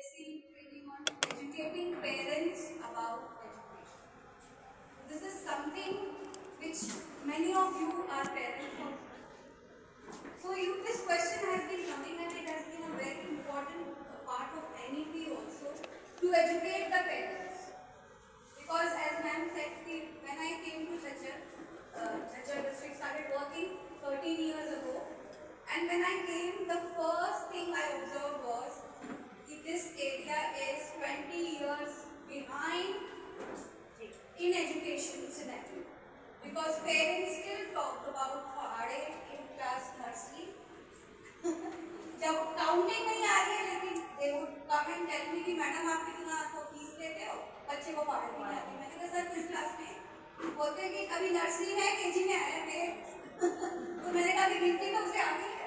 HSC training on educating parents about education. This is something which many of you are parents of. So this question has been coming and it has been a very important part of NEP also to educate the parents. Because as ma'am said, when I came to Chachar district started working 13 years ago, and when I came, the first thing I observed was that this area is 20 years behind in education incidentally. Because parents still talk about पहाड़े in class nursery. जब counting नहीं आ रही है लेकिन they would come and tell me कि madam आप कितना तो फीस लेते हो, बच्चे को पढ़ाने नहीं आती. मैंने कहा सर किस क्लास में? बोलते कि अभी नर्सरी में केजी में आया मेरे. तो मैंने कहा कि गिनती तो उसे आती है.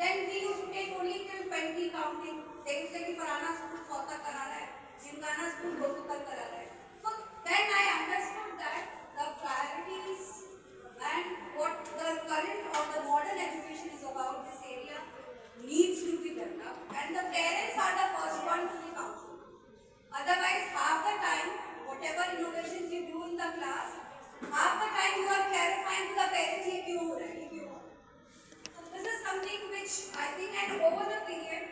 Then we used to take only till 20 counting. देखते कि फलाना स्कूल 100 तक करा रहा है, जिनकाना स्कूल 200 तक करा रहा है. So then I understood that the priorities and what the current or the modern education is about this area needs to be developed, and the parents are the first one to be counseled. Otherwise, half the time, whatever innovations you do in the class, half the time you are clarifying to the parents ये क्यों हो रहा है, ये क्यों हो रहा है. So this is something which I think, and over the period,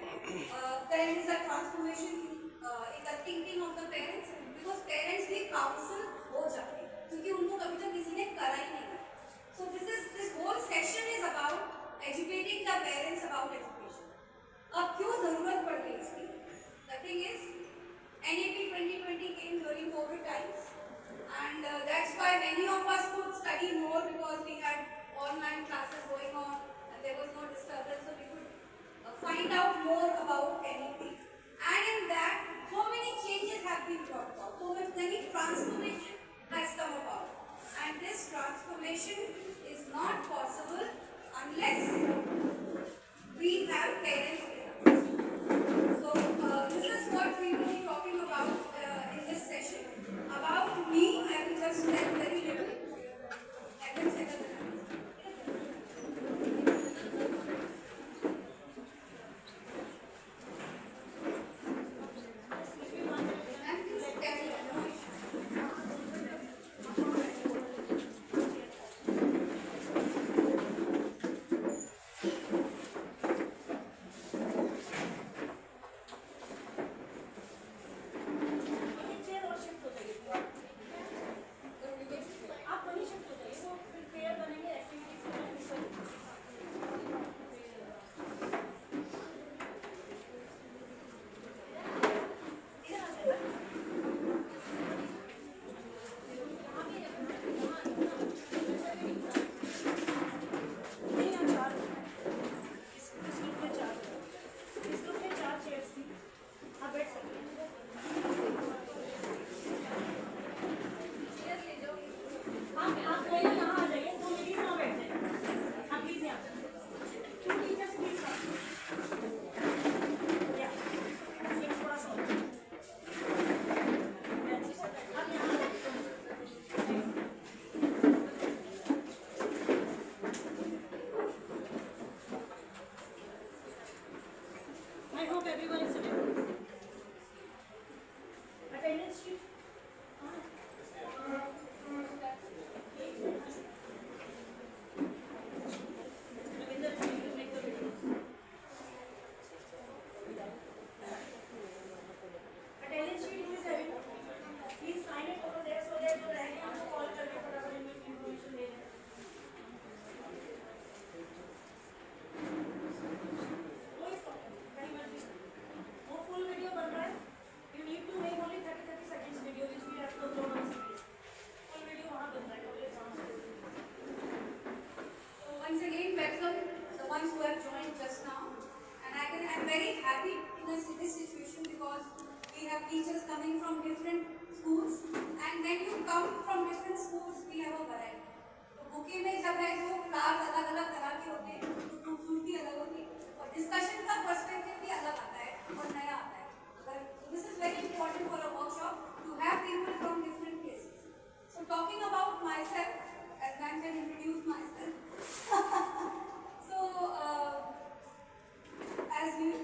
there is a transformation in the thinking of the parents, because parents भी counsel हो जाते हैं क्योंकि उनको कभी तक किसी ने करा ही नहीं. So this whole session is about educating the parents about education. अब क्यों जरूरत पड़ गई इसकी? The thing is, NEP 2020 came during COVID times, and that's why many of us could study more because we had online classes going on and there was no disturbance, so we could find out more about NEP. And in that, so many changes have been brought about, so many transformation has come about, and this transformation is not possible unless we have parents with us. So this is what we will be talking about in this session. About me, I will just tell very little. I will say the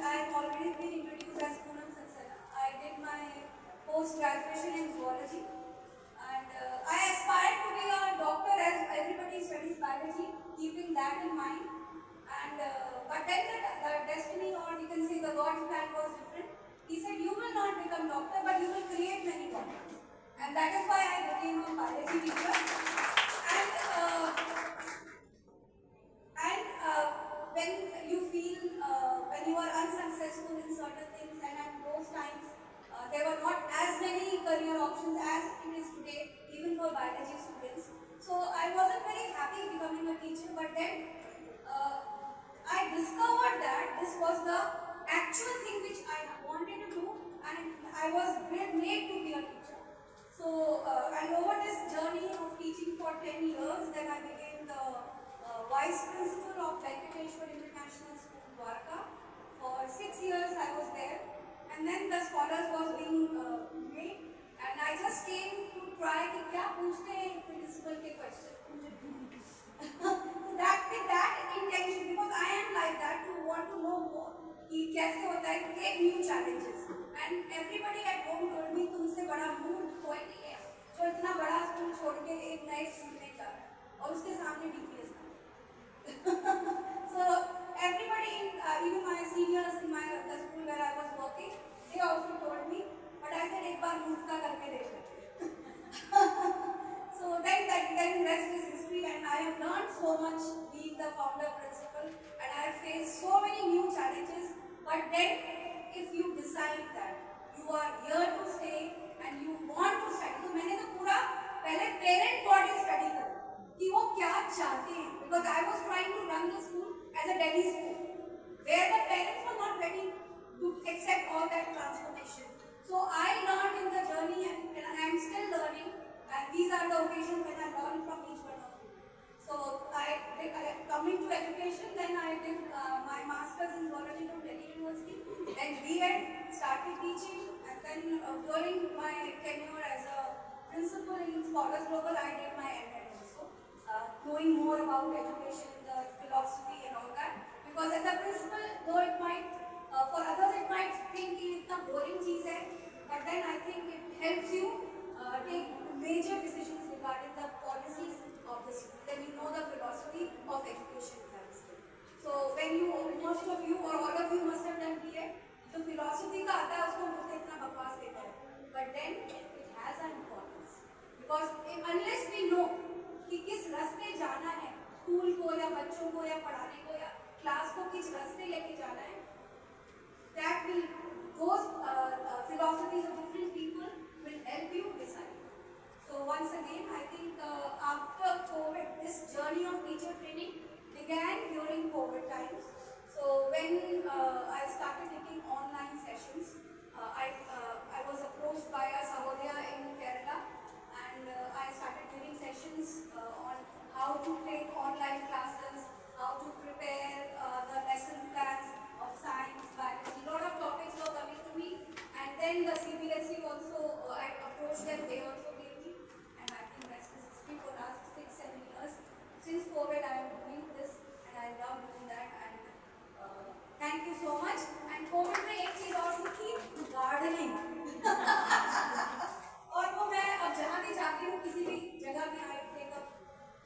I've already been introduced as Poonam Sansara. become doctor, but you will create many doctors. And that is why I became a biology teacher. And when you feel, when you are unsuccessful in certain things, and at those times there were not as many career options as it is today, even for biology students. So I wasn't very happy becoming a teacher, but then uh, I discovered that this was the actual thing which I wanted to do, and I was made to be a teacher. So, and over this journey of teaching for 10 years, then I became the vice principal of Venkateshwar International School, Dwarka. For 6 years I was there, and then the scholars was being made, and I just came to try कि क्या पूछते हैं principal के question. With that intention, because I am like that, to want to know more कि कैसे होता है, take new challenges. And everybody at home told me तुमसे बड़ा मूड कोई नहीं है जो इतना बड़ा स्कूल छोड़ के एक नए स्कूल में जा रहा है और उसके सामने DPS So everybody, even my seniors in the school where I was working, they also told me, but I said एक बार मूड का करके देख लेते So then rest is history, and I have learned so much being the founder principal, and I have faced so many new challenges. But then, if you decide that you are here to stay and you want to study, तो मैंने तो पूरा पहले parent body study करा कि वो क्या चाहते हैं, because I was trying to run the school as a Delhi school, where the parents were not ready to accept all that transformation. So I learned in the journey, and I am still learning. And these are the occasions when I learn from each one of you. So coming to education, then I did my master's in zoology from Delhi University. Then B.Ed, started teaching, and then during my tenure as a principal in Scholars Global, I did my M.Ed also, knowing more about education, the philosophy and all that. Because as a principal, though it might, for others it might think it's a boring cheese hai, but then I think it helps you take major decisions regarding the policies of the school. Then you know the philosophy of education. So when you, most of you or all of you must have done B.Ed, जो philosophy का आता है उसको मुझे इतना बकवास देता है. But then it has an importance, because unless we know कि किस रास्ते जाना है स्कूल को या बच्चों को या पढ़ाने को या क्लास को किस रास्ते लेके जाना है, that will, those philosophies of different people will help you decide. So once again, I think after COVID, this journey of teacher training began during COVID times. So when I started taking online sessions, I was approached by a Sahodaya in Kerala, and I started giving sessions on how to take online classes, how to prepare the lesson plans of science, biology. A lot of topics were coming to me, and then the CBSE also, I approached them, they also gave me, and I think that's history for last 6-7 years. Since COVID, I am doing this, and I love doing that, and thank you so much. And COVID में एक चीज और सीखी, gardening. और वो मैं अब जहाँ भी जाती हूँ, किसी भी जगह में I take up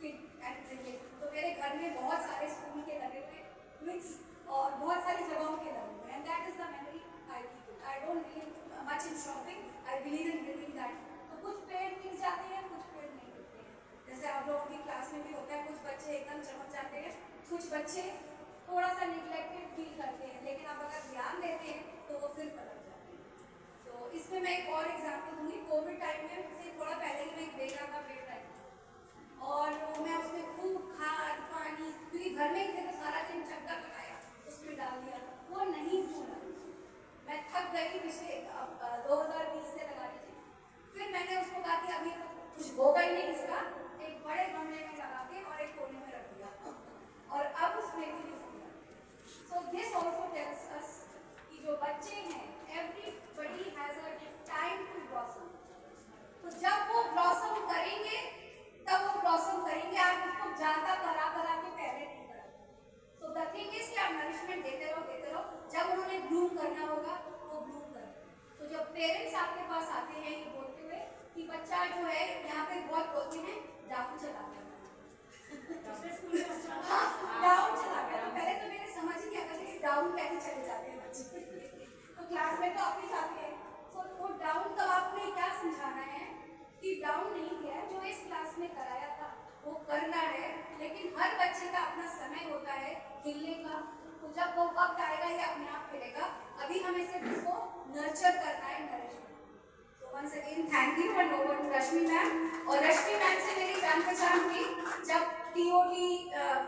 kid and cricket, तो मेरे घर में बहुत सारे स्कूल के लगे हुए मिक्स और बहुत सारी जगहों के लगे हुए, and that is the memory I keep it. I don't believe much in shopping, I believe in living that. तो कुछ पेड़ टिक जाते हैं, कुछ पेड़ नहीं टिकते हैं. जैसे आप लोगों की क्लास में भी होता है, कुछ बच्चे एकदम चमक जाते हैं, कुछ बच्चे थोड़ा सा निग्लेक्टेड फील करते हैं, लेकिन आप अगर ध्यान देते हैं तो वो फिर पलट जाते हैं. तो इसमें मैं एक और एग्जाम्पल दूंगी. कोविड टाइम में से थोड़ा पहले ही मैं एक बेला का पेड़ लाई और मैं उसमें खूब खाद पानी, क्योंकि घर में ही थे तो सारा दिन चक्कर लगाया, उसमें डाल दिया, वो नहीं फूला. मैं थक गई, पिछले 2020 से लगा लीजिए. फिर मैंने उसको कहा कि अभी कुछ होगा ही नहीं इसका, एक बड़े गमले में लगा के और एक कोने में रख दिया, और अब उसमें भी फूला. So this also tells us कि जो बच्चे हैं, everybody has a time to blossom. तो जब वो blossom करेंगे, तब वो blossom करेंगे. आप उसको ज़्यादा करा के पहले नहीं करेंगे. So the thing is कि आप nourishment देते रहो. जब उन्होंने bloom करना होगा, वो bloom करेंगे. तो जब parents आपके पास आते हैं ये बोलते हुए कि बच्चा जो है यहाँ पे बहुत बोलते हैं, डाउन चला गया. डाउन चला गया. पहले तो मेरे समझ ही नहीं आता कि डाउन कैसे चले जाते हैं बच्चे. तो क्लास में तो ऑफिस आते हैं, तो वो लेकिन हर बच्चे का अपना समय होता है खेलने का, तो जब वो वक्त आएगा ये अपने आप खेलेगा। अभी हमें सिर्फ इसको नर्चर करना है, nourish. So once again thank you and over to Rashmi ma'am। और रश्मि मैम से मेरी जान पहचान हुई जब TOT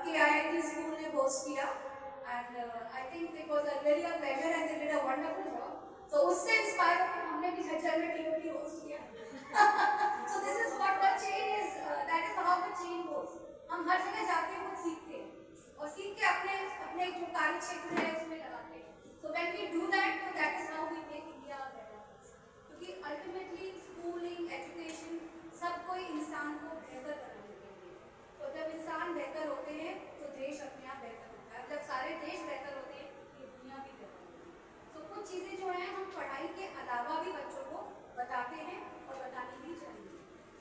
के IIT स्कूल ने होस्ट किया, and I think it was really a pleasure and they did a wonderful job। So उससे इंस्पायर होकर हमने भी झज्जर में TOT होस्ट किया। So this is what the chain is, that is how the chain goes। हम हर जगह जाते हैं, कुछ सीखते हैं और सीख के अपने अपने जो कार्य क्षेत्र है उसमें लगाते हैं। So when we do that, so that is how we make India better। क्योंकि अल्टीमेटली स्कूलिंग, एजुकेशन सब कोई इंसान को बेहतर बनाने के लिए। तो जब इंसान बेहतर होते हैं तो देश अपने आप बेहतर होता है, जब सारे देश बेहतर होते हैं ये दुनिया भी बेहतर होती है। तो कुछ चीज़ें जो हैं हम पढ़ाई के अलावा भी बच्चों को बताते हैं और बतानी भी चाहिए।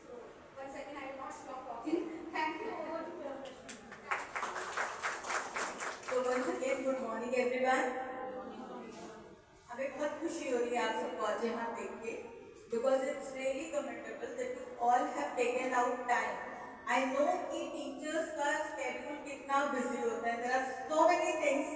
सो once again I will not stop talking। Thank you। Over to Rashmi। So once again good morning everyone। हमें बहुत खुशी हो रही है आप सबको आज यहाँ देख के, because it's really commendable that you all have taken out time। I know कि teachers का schedule कितना busy होता है, there are so many things,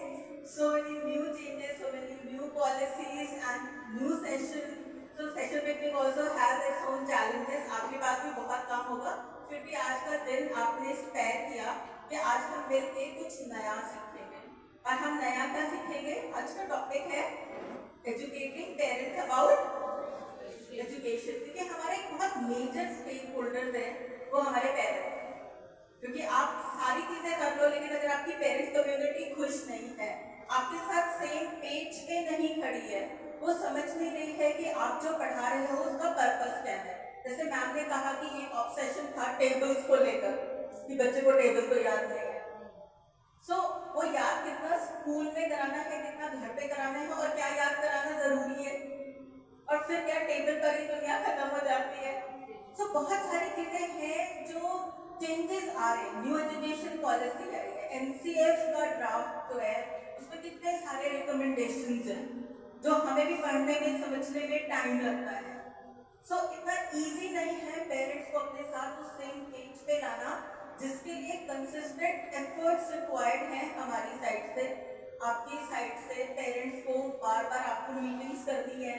so many new changes, so many new policies and new session। So session making also has its own challenges। आपके पास भी बहुत काम होगा, फिर भी आज का दिन आपने स्पेयर किया कि आज हम मिलके कुछ नया सीखेंगे। और हम नया क्या सीखेंगे? आज का टॉपिक है एजुकेटिंग पेरेंट्स अबाउट एजुकेशन। क्योंकि हमारे एक बहुत मेजर स्टेक होल्डर्स हैं वो हमारे पेरेंट्स हैं। क्योंकि आप सारी चीजें कर लो लेकिन अगर आपकी पेरेंट्स कम्युनिटी खुश नहीं है, आपके साथ सेम पेज पे नहीं खड़ी है, वो समझ नहीं रही है कि आप जो पढ़ा रहे हो उसका पर्पस क्या है। जैसे मैम ने कहा कि एक ऑब्सेशन था टेबल्स को लेकर कि बच्चे को टेबल तो याद नहीं है। वो याद कितना स्कूल में कराना है, कितना घर पे कराना है और क्या याद कराना जरूरी है, और फिर क्या टेबल पर ही दुनिया खत्म हो जाती है। बहुत सारी चीजें हैं जो चेंजेस आ रहे हैं। न्यू एजुकेशन पॉलिसी है, NCF का ड्राफ्ट जो है उसमें कितने सारे रिकमेंडेशंस हैं जो हमें भी पढ़ने में समझने में टाइम लगता है। इतना इजी नहीं है पेरेंट्स को अपने साथ उस सेम पेज पे लाना, जिसके लिए कंसिस्टेंट एफर्ट्स रिक्वायर्ड हैं हमारी साइड से, आपकी साइड से। पेरेंट्स को बार बार आपको मीटिंग्स करनी है,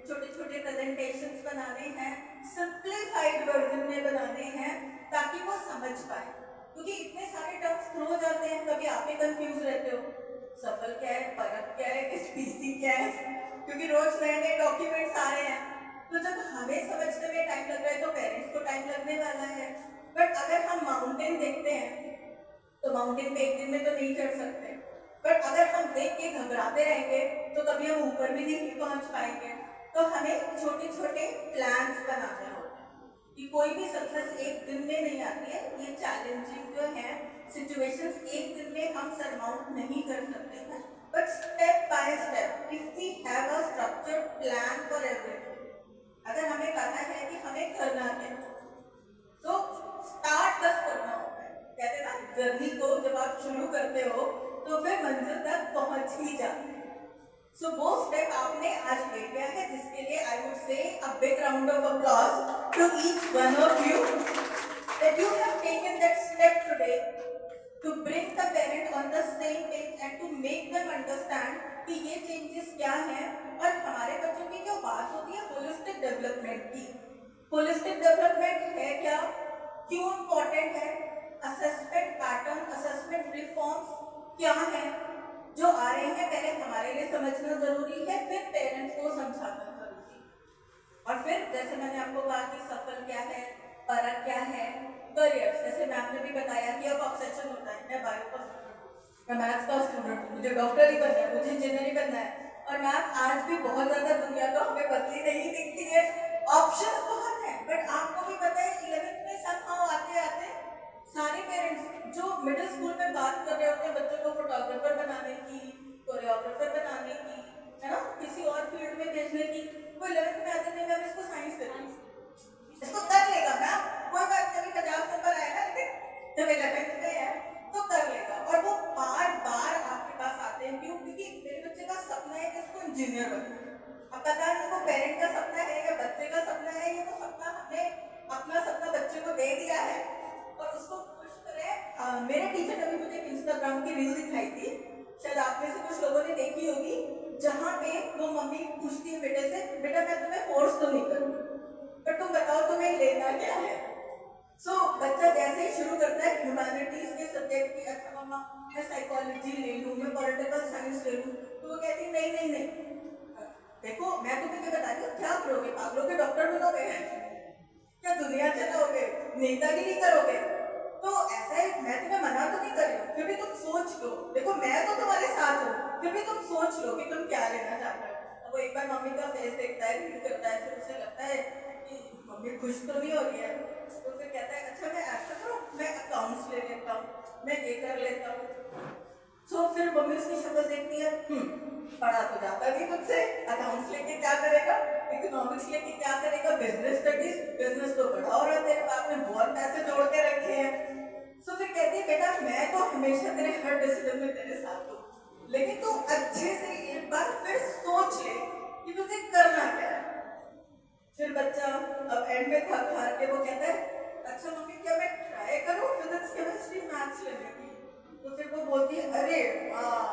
छोटे छोटे प्रेजेंटेशंस बनाने हैं, सिंप्लीफाइड वर्जन में बनाने हैं ताकि वो समझ पाए। क्योंकि इतने सारे टर्म्स थ्रो जाते हैं, कभी आप ही कंफ्यूज रहते हो, सफल क्या है, परख क्या है, SPC क्या है, क्योंकि रोज नए नए डॉक्यूमेंट्स आ रहे हैं। तो जब हमें समझने में टाइम लग रहा है तो पेरेंट्स को टाइम लगने वाला है। बट अगर हम माउंटेन देखते हैं तो माउंटेन पे एक दिन में तो नहीं चढ़ सकते, बट अगर हम देख के घबराते रहेंगे तो कभी हम ऊपर भी नहीं पहुंच पाएंगे। तो हमें छोटे छोटे प्लान्स बनाने होते हैं कि कोई भी सक्सेस एक दिन में नहीं आती है। ये चैलेंजिंग जो है सिचुएशंस एक दिन में हम सरमाउंट नहीं कर सकते हैं, but step by step if we have a structured plan for everything, अगर हमें पता है कि हमें करना है तो स्टार्ट बस करना होता है। कहते ना जर्नी को जब आप शुरू करते हो तो फिर मंजिल तक पहुंच ही जाते हैं। वो स्टेप आपने आज ले लिया है, जिसके लिए I would say a big round of applause to each one of you that you have taken that step today to bring the parent on the same page and to make them understand कि ये changes क्या हैं। और हमारे बच्चों की जो बात होती है होलिस्टिक डेवलपमेंट की, होलिस्टिक डेवलपमेंट है क्या, क्यों इम्पोर्टेंट है, असेसमेंट पैटर्न, असेसमेंट रिफॉर्म्स क्या है जो आ रहे हैं, पहले हमारे लिए समझना जरूरी है, फिर पेरेंट्स को समझाना जरूरी है। और फिर जैसे मैंने आपको कहा कि सफल क्या है, परख क्या है, करियर, जैसे मैम ने भी बताया कि अब ऑब्सेशन होता है, मैं बायो का स्टूडेंट, मैं मैथ्स का स्टूडेंट, मुझे डॉक्टर ही बनना है, मुझे इंजीनियर ही बनना है। और मैम आज भी बहुत ज्यादा दुनिया तो हमें बदली नहीं दिखती है, ऑप्शन बहुत है, बट आपको भी पता है 11th में समहाउ आते आते सारे पेरेंट्स जो मिडिल स्कूल में बात कर रहे होते हैं बच्चों को फोटोग्राफर बनाने की, कोरियोग्राफर बनाने की, है ना, किसी और फील्ड में भेजने की, वो 11th में आते नहीं, मैम इसको साइंस देती, इसको कर लेगा मैम, कोई बात नहीं, 50 नंबर आएगा, लेकिन जब 11th में है तो कर लेगा। और वो बार बार आपके पास आते हैं, क्यों? क्योंकि मेरे बच्चे का सपना है कि इसको इंजीनियर बनना है। अब पता नहीं इसको पेरेंट का सपना है या बच्चे का सपना है, ये तो सपना हमने अपना सपना बच्चे को दे दिया है और उसको खुश मेरे टीचर ने भी मुझे एक इंस्टाग्राम की रील दिखाई थी, शायद आप में से कुछ लोगों ने देखी होगी, जहाँ पे वो मम्मी पूछती है बेटे से, बेटा मैं तुम्हें फोर्स तो नहीं करूँगी, पर तुम बताओ तुम्हें लेना क्या है। सो बच्चा जैसे ही शुरू करता है ह्यूमैनिटीज के सब्जेक्ट की, अच्छा मम्मा मैं साइकोलॉजी ले लूँ, मैं पॉलिटिकल साइंस ले लूँ, तो वो कहती नहीं नहीं नहीं, देखो मैं तुम्हें क्या बता रही हूँ, क्या करोगे, पागलों के डॉक्टर बनोगे, क्या दुनिया चलाओगे, नेतागिरी करोगे। तो ऐसा है, मैं तुम्हें मना तो नहीं कर रही हूँ, फिर भी तुम सोच लो, देखो मैं तो तुम्हारे साथ हूँ, फिर भी तुम सोच लो कि तुम क्या लेना चाहते हो। अब वो एक बार मम्मी का फेस देखता है, रीड करता है, फिर उसे लगता है कि मम्मी खुश तो नहीं हो रही है, तो फिर कहता है अच्छा मैं ऐसा करूँ, मैं अकाउंट्स ले लेता हूँ, मैं ये कर लेता हूँ। तो फिर मम्मी उसकी शक्ल देखती है, पढ़ा तो जाता नहीं मुझसे, अकाउंट्स लेके क्या करेगा, इकोनॉमिक्स लेके क्या करेगा, बिजनेस स्टडीज, बिजनेस तो बड़ा हो रहा है, तेरे बाप ने बहुत पैसे जोड़ के रखे हैं। तो फिर कहती है बेटा मैं तो हमेशा तेरे हर डिसीजन में तेरे साथ हूँ, लेकिन तू अच्छे से एक बार फिर सोच ले कि तुझे करना क्या है। फिर बच्चा अब एंड में थक हार के वो कहता है अच्छा मम्मी क्या मैं ट्राई करूँ फिजिक्स केमिस्ट्री मैथ्स लेने की। तो फिर वो बोलती है अरे वाह,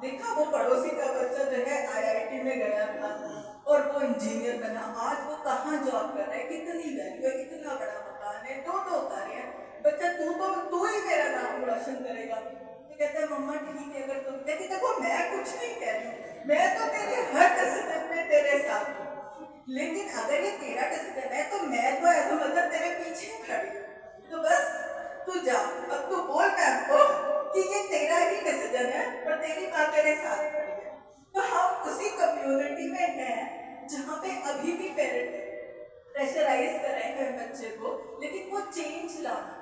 देखा वो पड़ोसी का बच्चा जो है आईआईटी में गया था और वो इंजीनियर बना, आज वो कहाँ जॉब कर रहा है, कितनी वैल्यू है, कितना बड़ा मकान है, दो उतारे हैं, बच्चा तू ही मेरा नाम रोशन करेगा। तो कहता है मम्मा ठीक है, अगर तुम कहती देखो मैं कुछ नहीं कह रही हूँ, मैं तो तेरे हर डिसीजन में तेरे साथ हूँ, लेकिन अगर ये तेरा डिसीजन है तो मैं तो ऐसा मतलब तेरे पीछे खड़ी हूँ, तो बस तू जा, अब तू बोल मैम को कि ये तेरा ही डिसीजन है और तेरी माँ तेरे साथ खड़ी है। तो हम उसी कम्युनिटी में हैं जहाँ पे अभी भी पेरेंट्स प्रेशराइज कर रहे हैं बच्चे को, लेकिन वो चेंज लाना।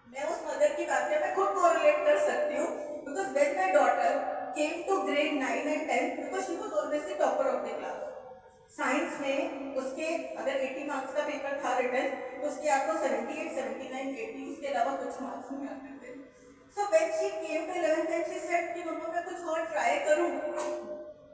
मैं उस मदर की बात मैं खुद कोरिलेट कर सकती हूँ, because when my daughter came to grade 9 and 10 because she was always the topper of the class. Science में उसके अगर 80 मार्क्स का पेपर था रिटन, तो उसके आपको 78, 79, 80 उसके अलावा कुछ मार्क्स नहीं आते थे। So when she came to 11th and she said कि मम्मा मैं कुछ और ट्राई करूँ।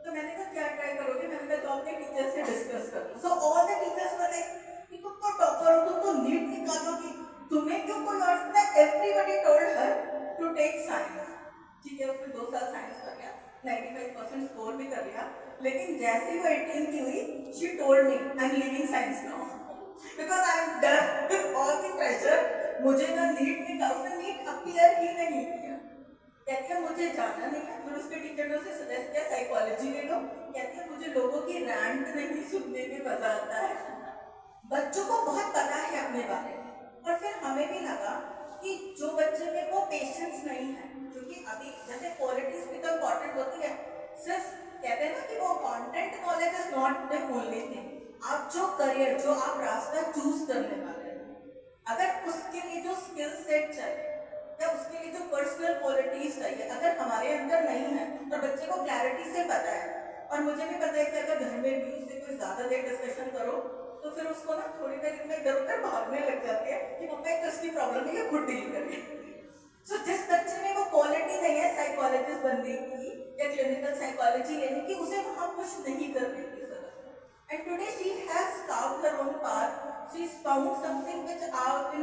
तो मैंने कहा क्या ट्राई करोगे, मैंने कहा तो अपने टीचर से डिस्कस कर लो। So all the teachers were like कि तुम तो टॉपर हो, तुम तो नीट निकालोगी, तुम्हें क्यों कोई और सुनता है। Everybody told her to take science. ठीक है, उसने 2 साल साइंस कर लिया, 95% स्कोर भी कर लिया, लेकिन जैसे ही वो 18 की हुई, she told me I am leaving science now because I am done with all the pressure. मुझे ना नीट निकाल, उसने नीट अपीयर ही नहीं किया, कहती है मुझे जाना नहीं है। फिर उसके टीचर ने उसे सजेस्ट किया साइकोलॉजी ले लो, कहती है मुझे लोगों की रैंट नहीं सुनने में मजा आता है। बच्चों को बहुत पता है अपने बारे में, और फिर हमें भी लगा कि जो बच्चे में वो पेशेंस नहीं है, क्योंकि अभी जैसे क्वालिटीज भी तो इम्पॉर्टेंट होती है, सिर्फ कहते हैं ना कि वो content knowledge is not the only thing. आप जो करियर, जो आप रास्ता चूज करने वाले हैं, अगर उसके लिए जो स्किल सेट चाहिए या उसके लिए जो पर्सनल क्वालिटीज चाहिए अगर हमारे अंदर नहीं है, और बच्चे को क्लैरिटी से पता है, और मुझे भी पता है कि अगर घर में भी उससे कोई ज्यादा देर डिस्कशन करो तो फिर उसको ना थोड़ी देर में इधर उधर भागने लग जाते हैं कि मम्मा एक इसकी प्रॉब्लम है, ये खुद डील करिए। सो जिस बच्चे में वो क्वालिटी नहीं है साइकोलॉजिस्ट बनने की या क्लिनिकल साइकोलॉजी लेने की, उसे वहाँ पुश नहीं करने की जरूरत है। And today she has carved her own path. She has found something which in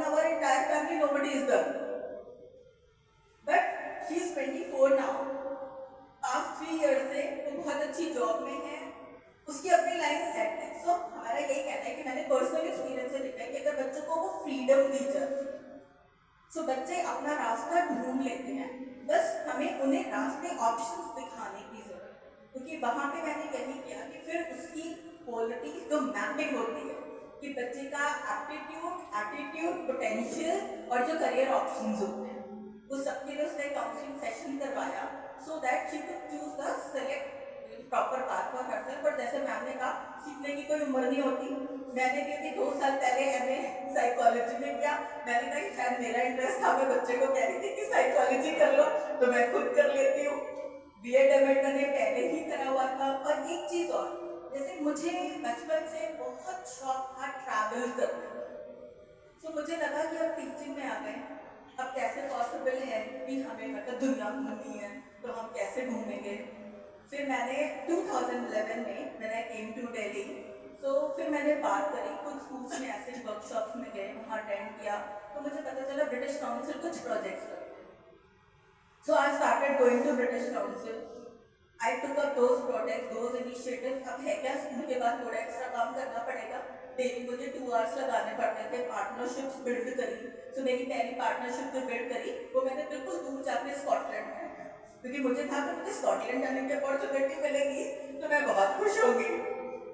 our entire family nobody is done. But she is 24 now. Past 3 years से वो बहुत अच्छी जॉब में है, उसकी अपनी लाइन सेट है। सो हमारा यही कहना है कि मैंने पर्सनल एक्सपीरियंस से देखा है कि अगर बच्चों को वो फ्रीडम दी जाए, सो बच्चे अपना रास्ता ढूंढ लेते हैं, बस हमें उन्हें रास्ते ऑप्शंस दिखाने की जरूरत है। क्योंकि वहाँ पे मैंने यही किया कि फिर उसकी क्वालिटी जो मैपिंग होती है कि बच्चे का एप्टीट्यूड, एटीट्यूड, पोटेंशियल और जो करियर ऑप्शंस होते हैं, वो सबके लिए उसने काउंसलिंग सेशन करवाया, so that she could choose the select proper path for herself. और जैसे मैम ने कहा, सीखने की कोई उम्र नहीं होती। मैंने भी अभी 2 साल पहले एमए साइकोलॉजी में किया। मैंने कहा कि शायद मेरा इंटरेस्ट था, मैं बच्चे को कह रही थी कि साइकोलॉजी कर लो, तो मैं खुद कर लेती हूँ। बीएड एमएड मैंने पहले ही करा हुआ था। और एक चीज और, जैसे मुझे बचपन से बहुत शौक था ट्रैवल करने का, तो मुझे लगा कि अब टीचिंग में आ गए, अब कैसे पॉसिबल है कि हमें मतलब दुनिया घूमनी है, तो हम कैसे घूमेंगे। फिर मैंने 2011 में मैंने केम टू दिल्ली, तो फिर मैंने बात करी, कुछ स्कूल्स में ऐसे वर्कशॉप्स में गए, वहाँ अटेंड किया, तो मुझे पता चला ब्रिटिश काउंसिल कुछ प्रोजेक्ट्स करते हैं. So I started going to British Council. I took up those projects, those initiatives. अब है क्या, स्कूल के बाद थोड़ा एक्स्ट्रा काम करना पड़ेगा. डेली मुझे 2 आवर्स लगाने पड़ते थे. पार्टनरशिप्स बिल्ड करी. तो मेरी पहली पार्टनरशिप जो बिल्ड करी वो मैंने बिल्कुल दूर जाके स्कॉटलैंड में, क्योंकि मुझे था कि मुझे स्कॉटलैंड जाने की अपॉर्चुनिटी मिलेगी तो मैं बहुत खुश होगी.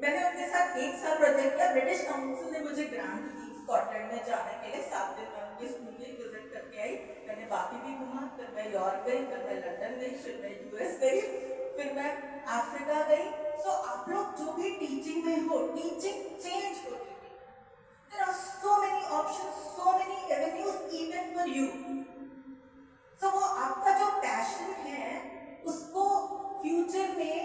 मैंने उनके साथ 1 साल प्रोजेक्ट किया. ब्रिटिश काउंसिल ने मुझे ग्रांट दी स्कॉटलैंड में जाने के लिए. 7 दिन में उनके स्कूल की विजिट करके आई. मैंने बाकी भी घूमा. फिर मैं यूरोप गई, फिर मैं लंदन गई, फिर मैं यूएस गई, फिर मैं अफ्रीका गई. सो आप लोग जो भी टीचिंग में हो, टीचिंग चेंज हो चुकी है. There are so many options, so many avenues even for you. So वो आपका जो पैशन है उसको फ्यूचर में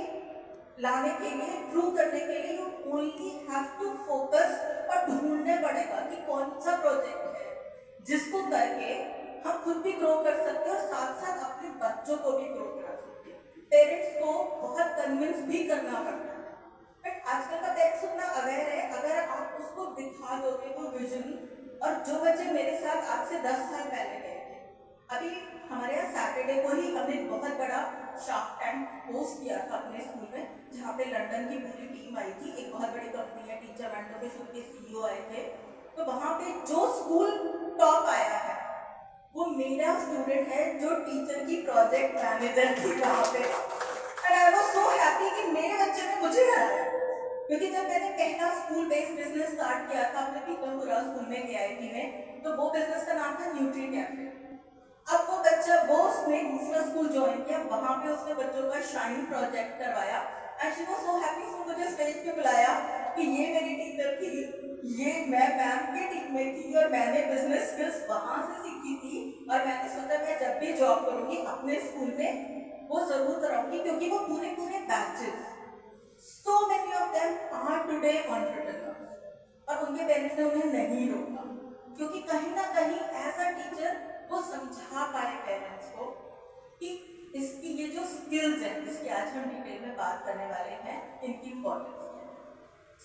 लाने के लिए, प्रूव करने के लिए, you only have to focus और ढूंढने पड़ेगा कि कौन सा प्रोजेक्ट है जिसको करके हम खुद भी ग्रो कर सकते हैं और साथ साथ अपने बच्चों को भी ग्रो करा सकते हैं. पेरेंट्स को बहुत कन्विंस भी करना पड़ता है. बट आजकल का पेरेंट्स उतना अवेयर है. अगर आप उसको दिखा दोगे वो विजन, और जो बच्चे मेरे साथ आज से 10 साल पहले गए थे, अभी हमारे यहाँ सैटरडे को ही हमने बहुत बड़ा शार्क टैंक होस्ट किया था अपने स्कूल में, जहाँ पे लंदन की पूरी टीम आई थी. एक बहुत बड़ी कंपनी है टीचर मेंटरफिश, उनके सीईओ आए थे. तो वहाँ पे जो स्कूल टॉप आया है वो मेरा स्टूडेंट है जो टीचर की प्रोजेक्ट मैनेजर थी वहाँ पे. And I was so happy कि मेरे बच्चे ने मुझे हराया. क्योंकि जब मैंने पहला स्कूल बेस्ड बिजनेस स्टार्ट किया था अपने पीतमपुरा स्कूल में KIT में, तो वो बिजनेस का नाम था न्यूट्री कैफे. अब वो बच्चा वो उसने दूसरा स्कूल ज्वाइन किया, वहाँ पे उसने बच्चों का शाइन प्रोजेक्ट करवाया. And she was so happy. उसने मुझे स्टेज पे बुलाया कि ये मेरी टीचर थी, ये मैं मैम की टीम में थी और मैंने बिजनेस स्किल्स वहाँ से सीखी थी. और मैंने सोचा मैं जब भी जॉब करूँगी अपने स्कूल में वो जरूर कराऊंगी, क्योंकि वो पूरे पूरे batches, so many of them are today entrepreneurs. और उनके पेरेंट्स ने उन्हें नहीं रोका, क्योंकि कहीं ना कहीं एज अ टीचर वो समझा पाए पेरेंट्स को कि इसकी ये जो स्किल्स हैं जिसकी आज हम डिटेल में बात करने वाले हैं, इनकी इम्पोर्टेंस है.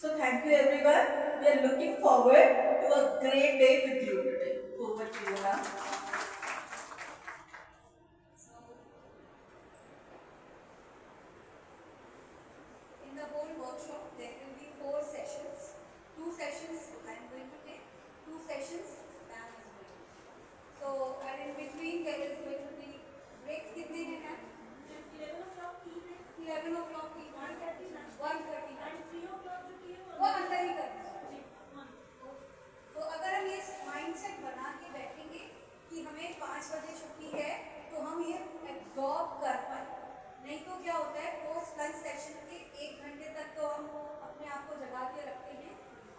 So thank you everyone. We are looking forward to a great day with you today. Over to you ma'am. In the whole workshop, there will be 4 sessions. 2 sessions I am going to take, 2 sessions Pam is going to take. So, and in between there is going to be breaks. कितने दिन हैं? 11 o'clock tea break. 11 o'clock tea break. 1:30. And 3 o'clock जो tea है वो अंदर ही करना है. तो अगर हम ये माइंडसेट बना के बैठेंगे कि हमें 5 बजे छुट्टी है, तो हम ये एब्जॉर्ब कर पाए. नहीं तो क्या होता है, पोस्ट लंच सेशन के 1 घंटे तक तो हम अपने आप को जगा के रखते हैं,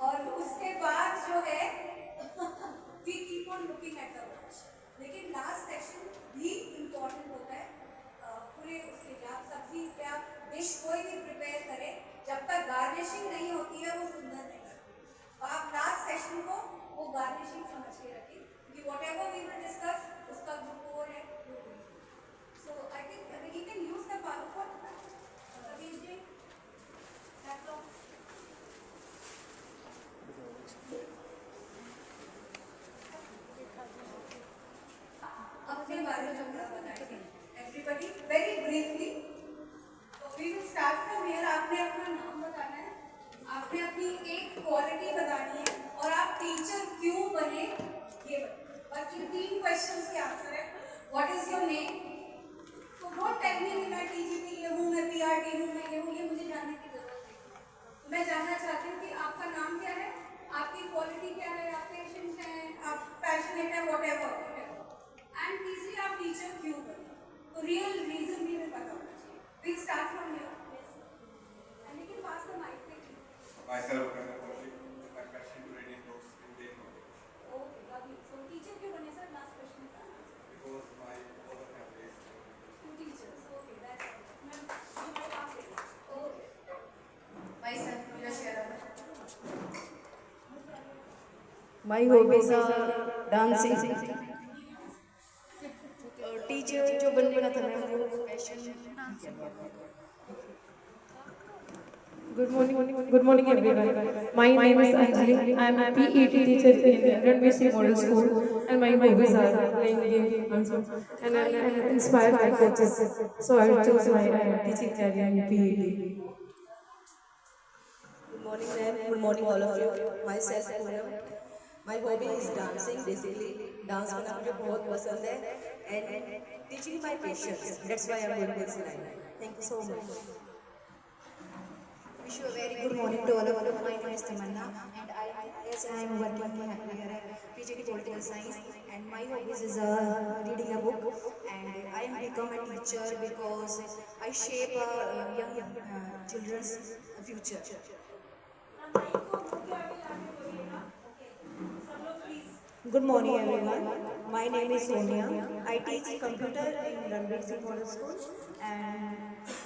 और उसके बाद जो है we keep on looking at the watch. लेकिन लास्ट सेशन भी इम्पोर्टेंट होता है. पूरे उसके लिए आप सब्जी पे आप डिश कोई भी प्रिपेयर करें, जब तक गार्निशिंग नहीं होती है वो सुंदर नहीं लगती. तो आप लास्ट सेशन को वो गार्निशिंग समझ के रखें कि whatever we will discuss उसका जो कोर है वो. So I think you can use the PowerPoint. Tuesday, laptop. अपने बारे में थोड़ा बताइए. Everybody, very briefly. So we will start from here. आपने अपना नाम बताना है, आपने अपनी एक क्वालिटी बतानी है, और आप टीचर क्यों बने ये बताइए. बस ये 3 क्वेश्चंस के आंसर है. What is your name? तो डोंट टेल मी कि मैं TGP ये हूँ, मैं PRT हूँ, मैं ये हूँ, ये मुझे जानने की जरूरत नहीं. मैं जानना चाहती हूँ कि आपका नाम क्या है, आपकी क्वालिटी क्या है, आप पेशेंट हैं, आप पैशनेट हैं, वॉट एवर. एंड तीसरी, आप टीचर क्यों बने. तो रियल रीजन भी हमें पता होना चाहिए. Will start from here. And लेकिन pass the mic. Myself, my passion to reading books in day knowledge. Okay, lovely. So teacher क्यों बने सर? लास्ट क्वेश्चन था. Because my other family is 2 teachers. Okay, that's all. Ma'am ये आप ले. Okay. Myself, Pooja Sharma. My hobbies are dancing. Teacher जो बनने का था मैं वो passion. Good morning everyone. My name is Anjali. I am a PET teacher in Ranveer Singh Model School. and my hobbies are playing game also, and I'm inspired by coaches. So I will choose my teaching career in PET. Good morning, ma'am. Good morning, all of you. Myself, Poonam. My hobby is dancing. Basically, dance करना मुझे बहुत पसंद है and teaching my patience. That's why I'm doing this line. Thank you so much. Wish you a very good morning to all of you. My name is Tamanna, and I am working here at PGD Political Science, and my hobbies is reading a book, and I am become a teacher because I shape young children's future. Good morning, everyone. My name is Sonia. I teach computer in Ranveer Singh Model School, and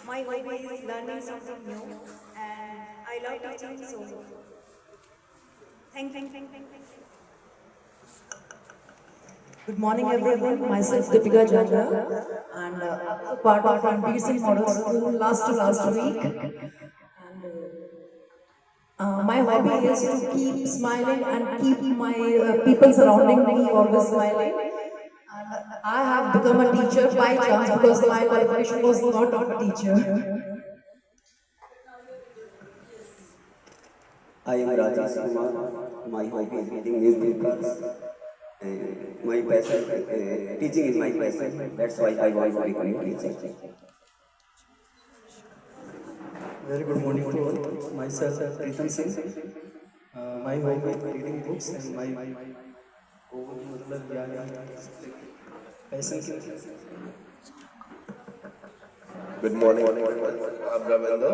my hobby is learning something new, and I love teaching. So, thank you. Good morning, everyone. Myself Deepika Jagga, and I was a part of Ranveer Singh Model School last week. And my hobby is to keep smiling and keep my people surrounding me always smiling. And I have become a teacher by chance because my qualification was not of a teacher. I am Rajesh Kumar. My hobby is reading newspapers. My passion, teaching is my passion. That's why I want to become a teacher. Very good morning to all. Myself, Pritam Singh. My hobby is reading books and my passion. Good morning, I'm Ravindra.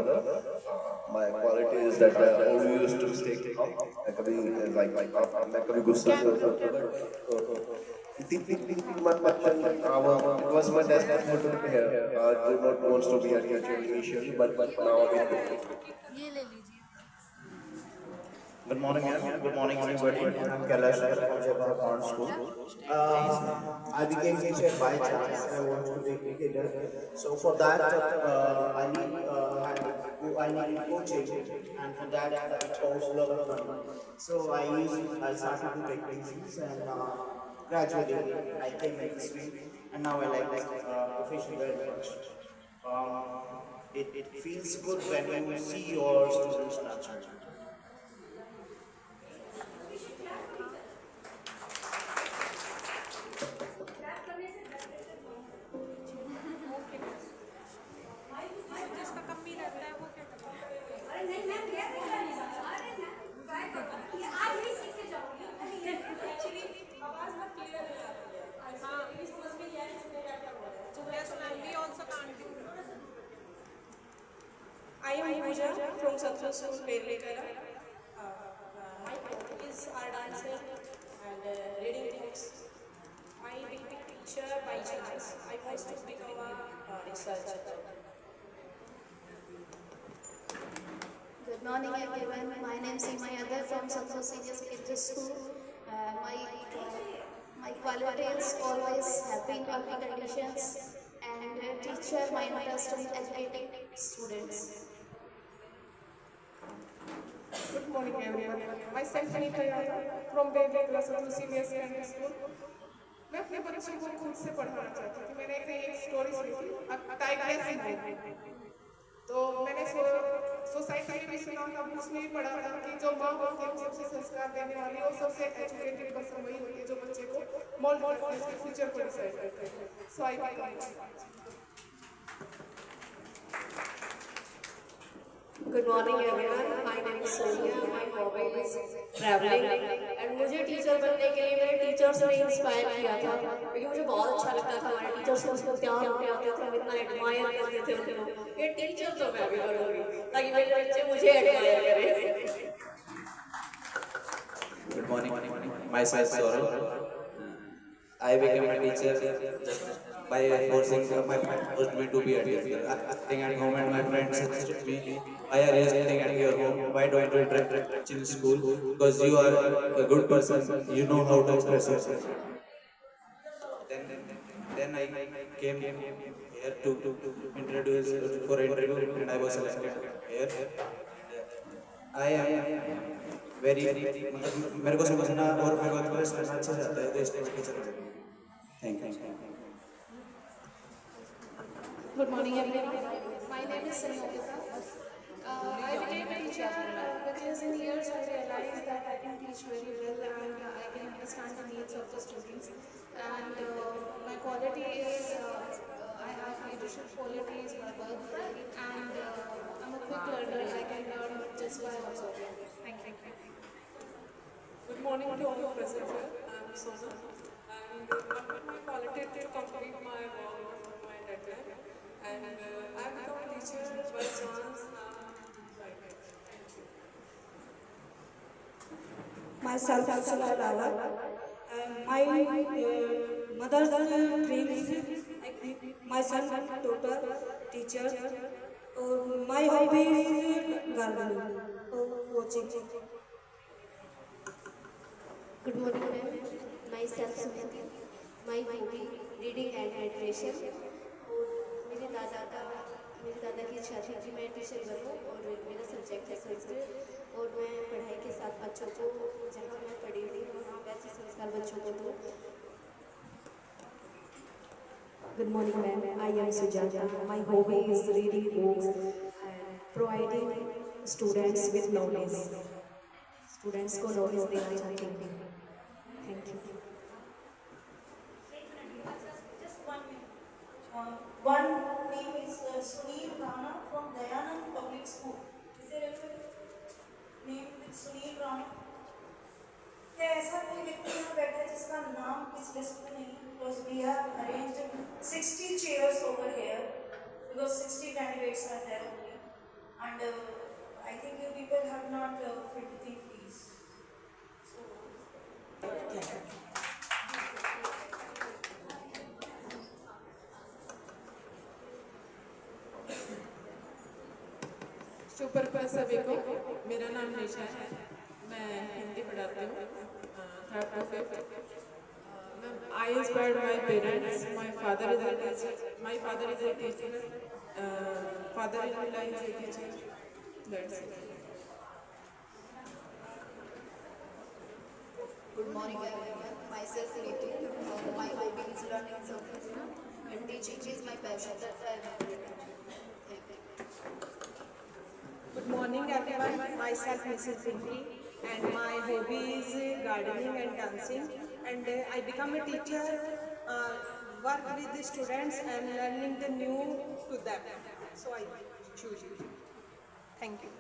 My quality is that I always used to stay calm. I could be I could be good. It was my destination to be here. I did not want to be a teacher initially, but now I'm Good morning, everyone. Good morning, everybody. I'm Kailash from Jabbar Pond School. I became teacher by chance. I want to be a cricketer. So for that, I need coaching, and for that, it costs a lot of money. So I started to take lessons, and gradually I came in this way, and now I like this profession very much. It feels good when you see your students nurtured. I am Pooja from Central School, Perlikala. My hobbies are dancing and reading books. I became a teacher by chance. I want to become a researcher. Good morning, everyone. My name is Mayada from Central Senior Secondary School. My quality is always happy in all conditions, and teacher my interest in educating students. Good morning, everyone. Myself Anita Yadav from Baby Class to Senior Secondary School. मैं अपने बच्चों को खुद से पढ़ाना चाहती थी। मैंने एक स्टोरी सुनी थी, तो मैंने सोसाइटी में भी सुना था, उसमें भी पढ़ा था कि जो माँ होती है वो सबसे संस्कार देने वाली और सबसे एजुकेटेड पर्सन वही होती है जो बच्चे को मोल्ड करती है, उसके फ्यूचर को डिसाइड करते हैं। सो आई Good morning everyone. My name is Sonia. My hobby is traveling. And मुझे टीचर बनने के लिए मेरे टीचर्स ने इंस्पायर किया था, क्योंकि मुझे बहुत अच्छा लगता था हमारे टीचर्स को प्यार करते थे, हम इतना एडमायर करते थे उनको। ये टीचर तो मैं भी बनूंगी ताकि मेरे बच्चे मुझे एडमायर करें। Good morning. Myself Saurabh. I became a teacher just by forcing my parents forced me to be a teacher. Sitting at home and my friends suggested me, why are you sitting at your home? Why don't you interact in school? Because you are a good person, you know how to express yourself. Then I came here to introduce for interview, and I was selected here. I am very मतलब मेरे को समझना और मेरे को express करना अच्छा से आता है, तो इसलिए मैं टीचर बन गया। Thank you. Good morning, everyone. My name is Sanyogita. I became a teacher because in years I realized that I can teach very well and I can understand the needs of the students. And my quality is, I have leadership qualities, verbal, and I'm a quick learner. I can learn just by observing. Thank you. Good morning to all present here. I'm Sosa, and my quality to complete my work for my deadline. And I've become a teacher by chance. Myself, Absala Lawal. My mother's dreams, my son, daughter, teacher. My hobby is gardening, watching. Good morning, ma'am. Myself, Sumiti. My hobby reading and meditation. और मेरे दादा की इच्छा थी कि मैं teacher बनूं और मेरा सब्जेक्ट है संस्कृत और मैं पढ़ाई के साथ बच्चों को जहाँ मैं पढ़ी हुई हूँ वहाँ वैसे संस्कार बच्चों को दूँ। Good morning, ma'am. I am Sujata. My hobby is reading books and providing students with knowledge. Students को knowledge देना चाहती हूँ. Thank you. Just 1 minute. One name is Sunil Rana from Dayanand Public School. Is there a name with Sunil Rana? क्या ऐसा कोई व्यक्ति यहाँ बैठा है जिसका नाम इस लिस्ट में नहीं? Because we have arranged 60 chairs over here because 60 candidates are there only, and I think you people have not fit the fees. सुप्रभात सभी को। मेरा नाम निशा है, मैं हिंदी पढ़ाती हूँ, 3rd to 5th। I inspired my parents. My father is a teacher. My father is a teacher. Father-in-law is a teacher. That's it. Good morning, everyone. Myself, Ritu. My hobby is learning something, and teaching is my passion. That's why I'm here. Good morning, everyone. Myself, Mrs. Pinky, and my hobby is gardening and dancing. And I become a teacher, work with the students and learning the new to them. So I choose it. Thank you.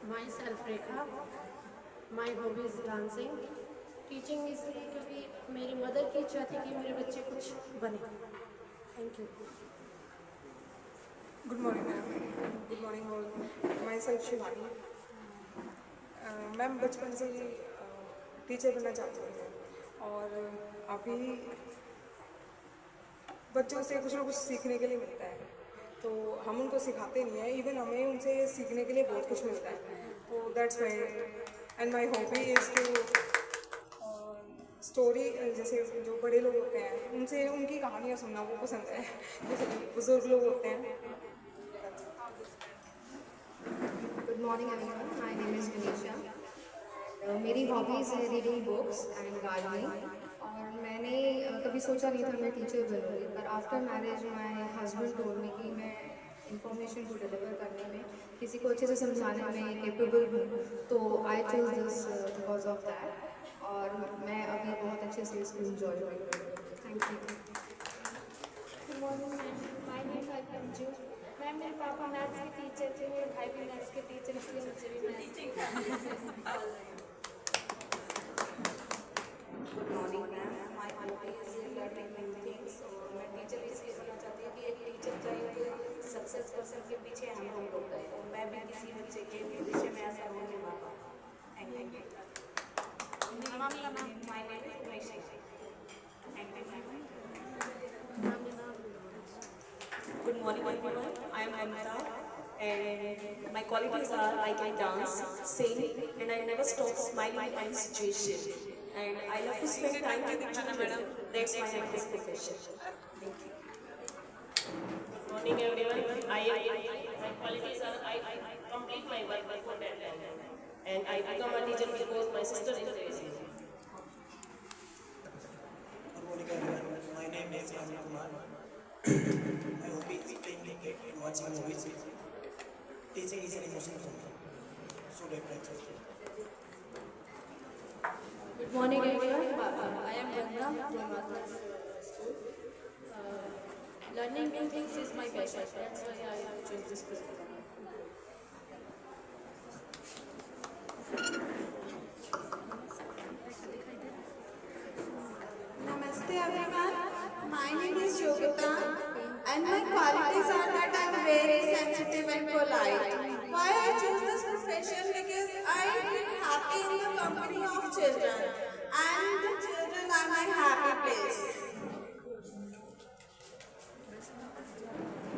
Myself, Rekha. My hobby is dancing. Teaching इसलिए क्योंकि मेरी mother की इच्छा थी कि मेरे बच्चे कुछ बने. Thank you. Good morning, ma'am. Good morning, all. Myself, Shivani. Ma'am बचपन से ही टीचर बनना चाहती हूँ और अभी बच्चों से कुछ ना कुछ सीखने के लिए मिलता है, तो हम उनको सिखाते नहीं हैं, इवन हमें उनसे सीखने के लिए बहुत कुछ मिलता है, तो that's my end my hobby is to story. जैसे जो बड़े लोग होते हैं उनसे उनकी कहानियाँ सुनना वो पसंद है, जैसे बुजुर्ग लोग होते हैं। Good morning, everyone. My name is Ganesha. मेरी हॉबीज़ है रीडिंग बुक्स एंड गार्डनिंग, और मैंने कभी सोचा नहीं था मैं टीचर बनूँगी, पर after marriage my husband told me कि मैं इंफॉर्मेशन को डिलीवर करने में, किसी को अच्छे से समझाने में केपेबल हूँ, तो I choose this because of that, और मैं अभी बहुत अच्छे से इसको इंजॉय कर रही हूँ। Thank you. Good morning, ma'am. My name is Anju. Ma'am मेरे पापा मैथ्स के टीचर थे, मेरे भाई भी मैथ्स के टीचर, इसलिए मुझे भी maths. Good morning ma'am, my hobby is learning new things, और मैं टीचर इसलिए बनना चाहती हूँ कि एक टीचर चाहिए तो सक्सेस पर्सन के पीछे हम लोग होते हैं, और मैं भी किसी बच्चे के भविष्य में ऐसा रोल निभा पाऊँ। Thank you. My name is Vaishali. Thank you. Good morning, everyone. I am Amita, and my qualities are I can dance, sing, and I never stop smiling in any situation. And I love to spend time with the children. That's why I like this profession. Thank you. Good morning, everyone. My qualities are I complete my work before deadline, because my sister is lazy. Good morning everyone. My name is Rajan Kumar. My hobby is playing cricket and watching movies. Teaching is an emotion for me. So definitely. Good morning everyone. I am Ganga from Mathur School. Learning new things is my passion. That's why I chose this program. Namaste everyone. My name is Yogita and my qualities are that I am very sensitive and polite. Why I choose this profession? Because I feel happy in the company of children and the children are my happy place.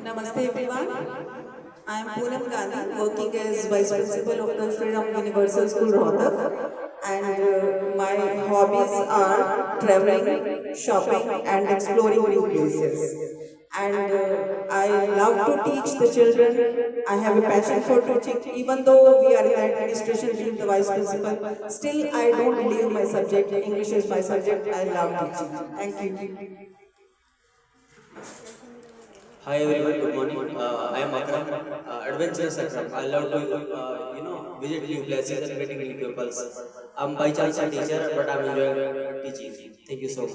Namaste everyone. I am Poonam Gandhi, working as Vice Principal of the Sri Ram Universal School, Rohtak. And my hobbies are traveling, shopping and exploring new places. And I love to teach the children. I have a passion for teaching. Even though we are in the administration team, the Vice Principal, still I don't leave my subject. English is my subject. I love teaching. Thank you. Hi everyone, good morning. I am Akram, adventurous Akram. I love to, visit new places and meeting new people. I'm by chance a teacher, but I'm enjoying teaching. Thank you so much.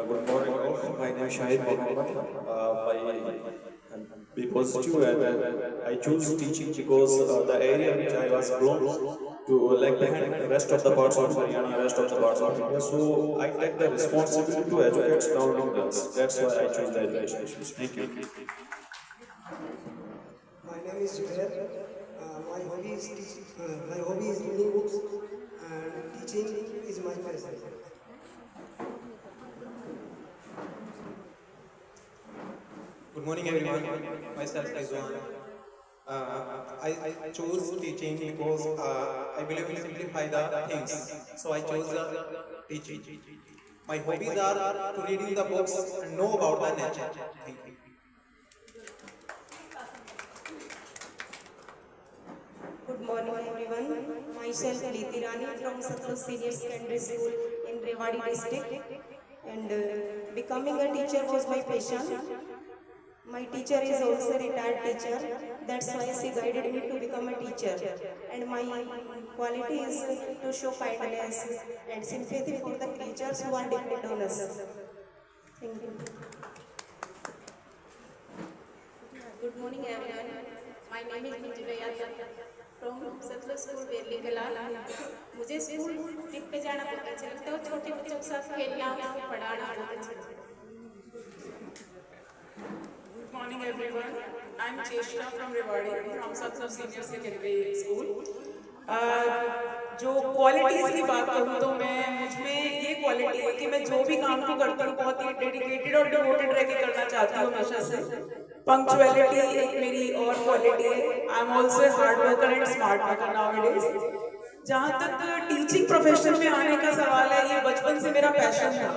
Good morning all. My name is Shahid Mohammed. Be positive and I choose teaching because the area which I was grown to like behind the rest of the parts of Haryana, rest of the parts of India. So I take the responsibility to educate surrounding girls. That's why I choose the education. Thank you. My name is Zubair. My hobby is reading books and teaching is my passion. Good morning everyone, myself Rizwan. I chose teaching because I believe in simplify the things, so I chose the teaching. My hobbies are to reading the books and know about the nature. Thank you. Good morning everyone. Myself Liti Rani from Satluj Senior Secondary School in Rewari district, and becoming a teacher was my passion. My teacher is also a retired teacher. That's why she guided me to become a teacher. And my quality is to show kindness and sympathy for the creatures who are dependent on us. Thank you. Good morning everyone. My name is Minjuraya from Satluj School Berli Kala. मुझे school trip पे जाना बहुत अच्छा लगता है और छोटे बच्चों के साथ खेलना पढ़ाना बहुत अच्छा लगता है. Good morning everyone. I'm Cheshna from Rewari from Satluj Senior Secondary School. जो क्वालिटीज की बात करूँ तो मुझ में ये क्वालिटी है कि मैं जो भी काम को करती हूँ बहुत ही डेडिकेटेड और डिवोटेड रह के करना चाहती हूँ हमेशा से. पंक्चुअलिटी एक मेरी और क्वालिटी है. I am also hard worker and smart worker nowadays. जहाँ तक टीचिंग प्रोफेशन में आने का सवाल है, ये बचपन से मेरा पैशन था.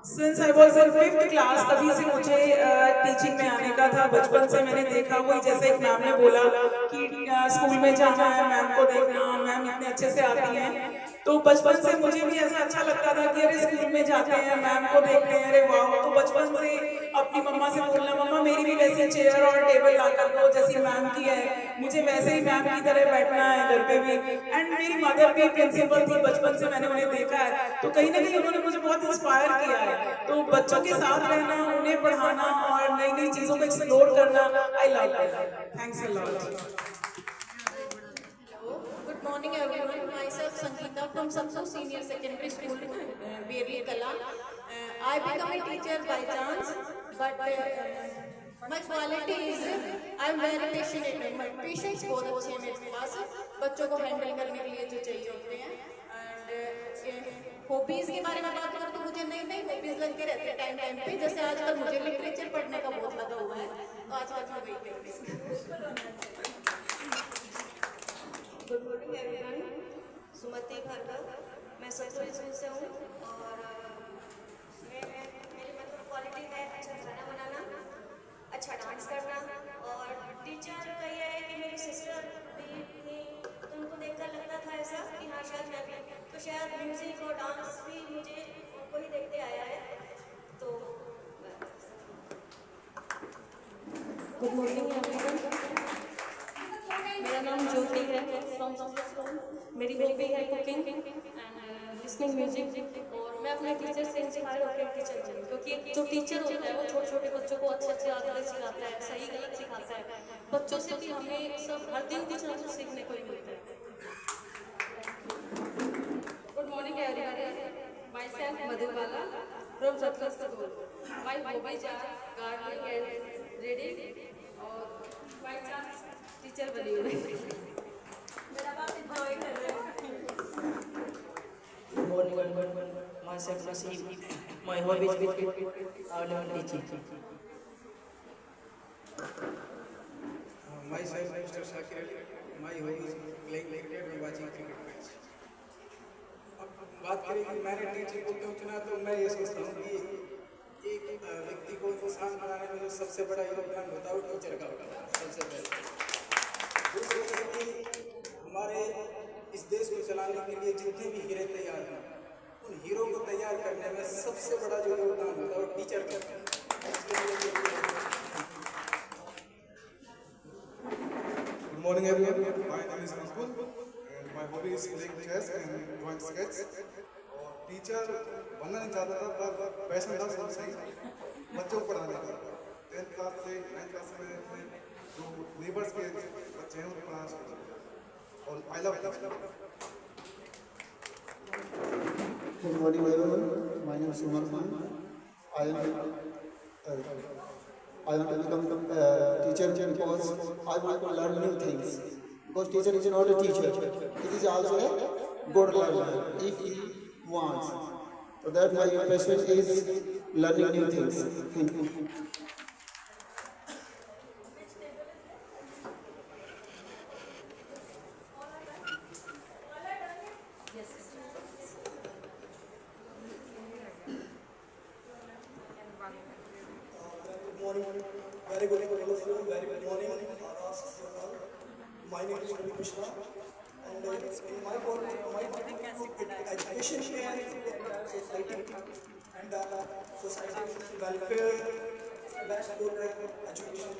Since I was in 5th class तभी से मुझे टीचिंग में आने का था. बचपन से मैंने देखा, वही जैसे एक मैम ने बोला कि स्कूल में जाना है, मैम को देखना, मैम इतने अच्छे से आती हैं. तो बचपन से मुझे भी ऐसा अच्छा लगता था कि अरे स्कूल में जाते हैं, मैम को देखते हैं, अरे वाह. तो बचपन से अपनी मम्मा से बोलना, मम्मा मेरी भी वैसे चेयर और टेबल ला कर दो जैसी मैम की है, मुझे वैसे ही मैम की तरह बैठना है घर पे भी. एंड मेरी मदर भी प्रिंसिपल थी, बचपन से मैंने उन्हें देखा है. तो कहीं ना कहीं उन्होंने मुझे बहुत इंस्पायर किया है. तो बच्चों के साथ रहना, उन्हें पढ़ाना और नई नई चीजों को एक्सप्लोर करना, I love that. Thanks a lot. Good morning everyone. Myself Sangeeta from Satluj Senior Secondary School, Berli Kala. I become a teacher by chance, but my quality is I am very passionate. My patience बहुत अच्छे हैं मेरे पास, बच्चों को handle करने के लिए जो चाहिए होते हैं. एंड हॉबीज के बारे में बात करूँ तो मुझे नई नई हॉबीज लगते रहते हैं टाइम टाइम पे. जैसे आजकल मुझे लिटरेचर पढ़ने का बहुत लगा हुआ है, तो आजकल मैं वही करती हूँ. Good morning everyone. Sumati Bhargav. मैं सतलुज स्कूल से हूँ और मेरी मतलब क्वालिटी है अच्छा खाना बनाना, अच्छा डांस करना. और टीचर का यह है कि मेरी सिस्टर भी थी तो शायद म्यूजिक और डांस भी मुझे उनको ही देखते आया है। तो गुड मॉर्निंग एवरीवन। मेरा नाम ज्योति है फ्रॉम सफदरजंग। मेरी हॉबी है कुकिंग एंड लिसनिंग म्यूजिक, और मैं अपने टीचर से इंस्पायर होकर टीचर बनी, क्योंकि एक जो टीचर होता है वो छोटे छोटे बच्चों को अच्छे अच्छे आदतें सिखाता है, सही गलत सिखाता है। बच्चों से भी हमें सब हर दिन कुछ ना कुछ सीखने को ही मिलता है। Good morning everyone, myself Madhubala from Satluj. My hobbies are gardening and reading, और बाई चांस टीचर बनी हुई। मेरा बाप ड्राइंग कर रहा है। Good morning, myself Naseem. My hobby is with learning teaching. Myself Mr. Shakir Ali. My hobby is playing cricket and watching cricket match. अब बात करें कि मैंने टीचिंग को क्यों चुना, तो मैं ये सोचता हूँ कि एक व्यक्ति को इंसान बनाने में जो सबसे बड़ा योगदान होता है वो टीचर का होता है सबसे पहले। दूसरी कि हमारे इस देश को चलाने के लिए जितने भी हीरे तैयार हैं, उन हीरो को तैयार करने में सबसे बड़ा जो योगदान होता है वो टीचर का है। Good morning everyone. My name is Ankur and my hobby is playing chess and drawing sketch. और टीचर बनना नहीं चाहता था, पर पैशन था सब सही बच्चों को पढ़ाने का। 10th क्लास से 9th क्लास में अपने जो नेबर्स के बच्चे हैं उनको पढ़ाना शुरू किया और I love teaching. Good morning everyone. My name is Umar Khan. I want to become a teacher because I want to learn new things. Because teacher is not a teacher; it is also a good learner if he wants. So that my passion is learning new things. Thank you. Very good morning. My name is Ravi Mishra, and in my education and society and society welfare best role education.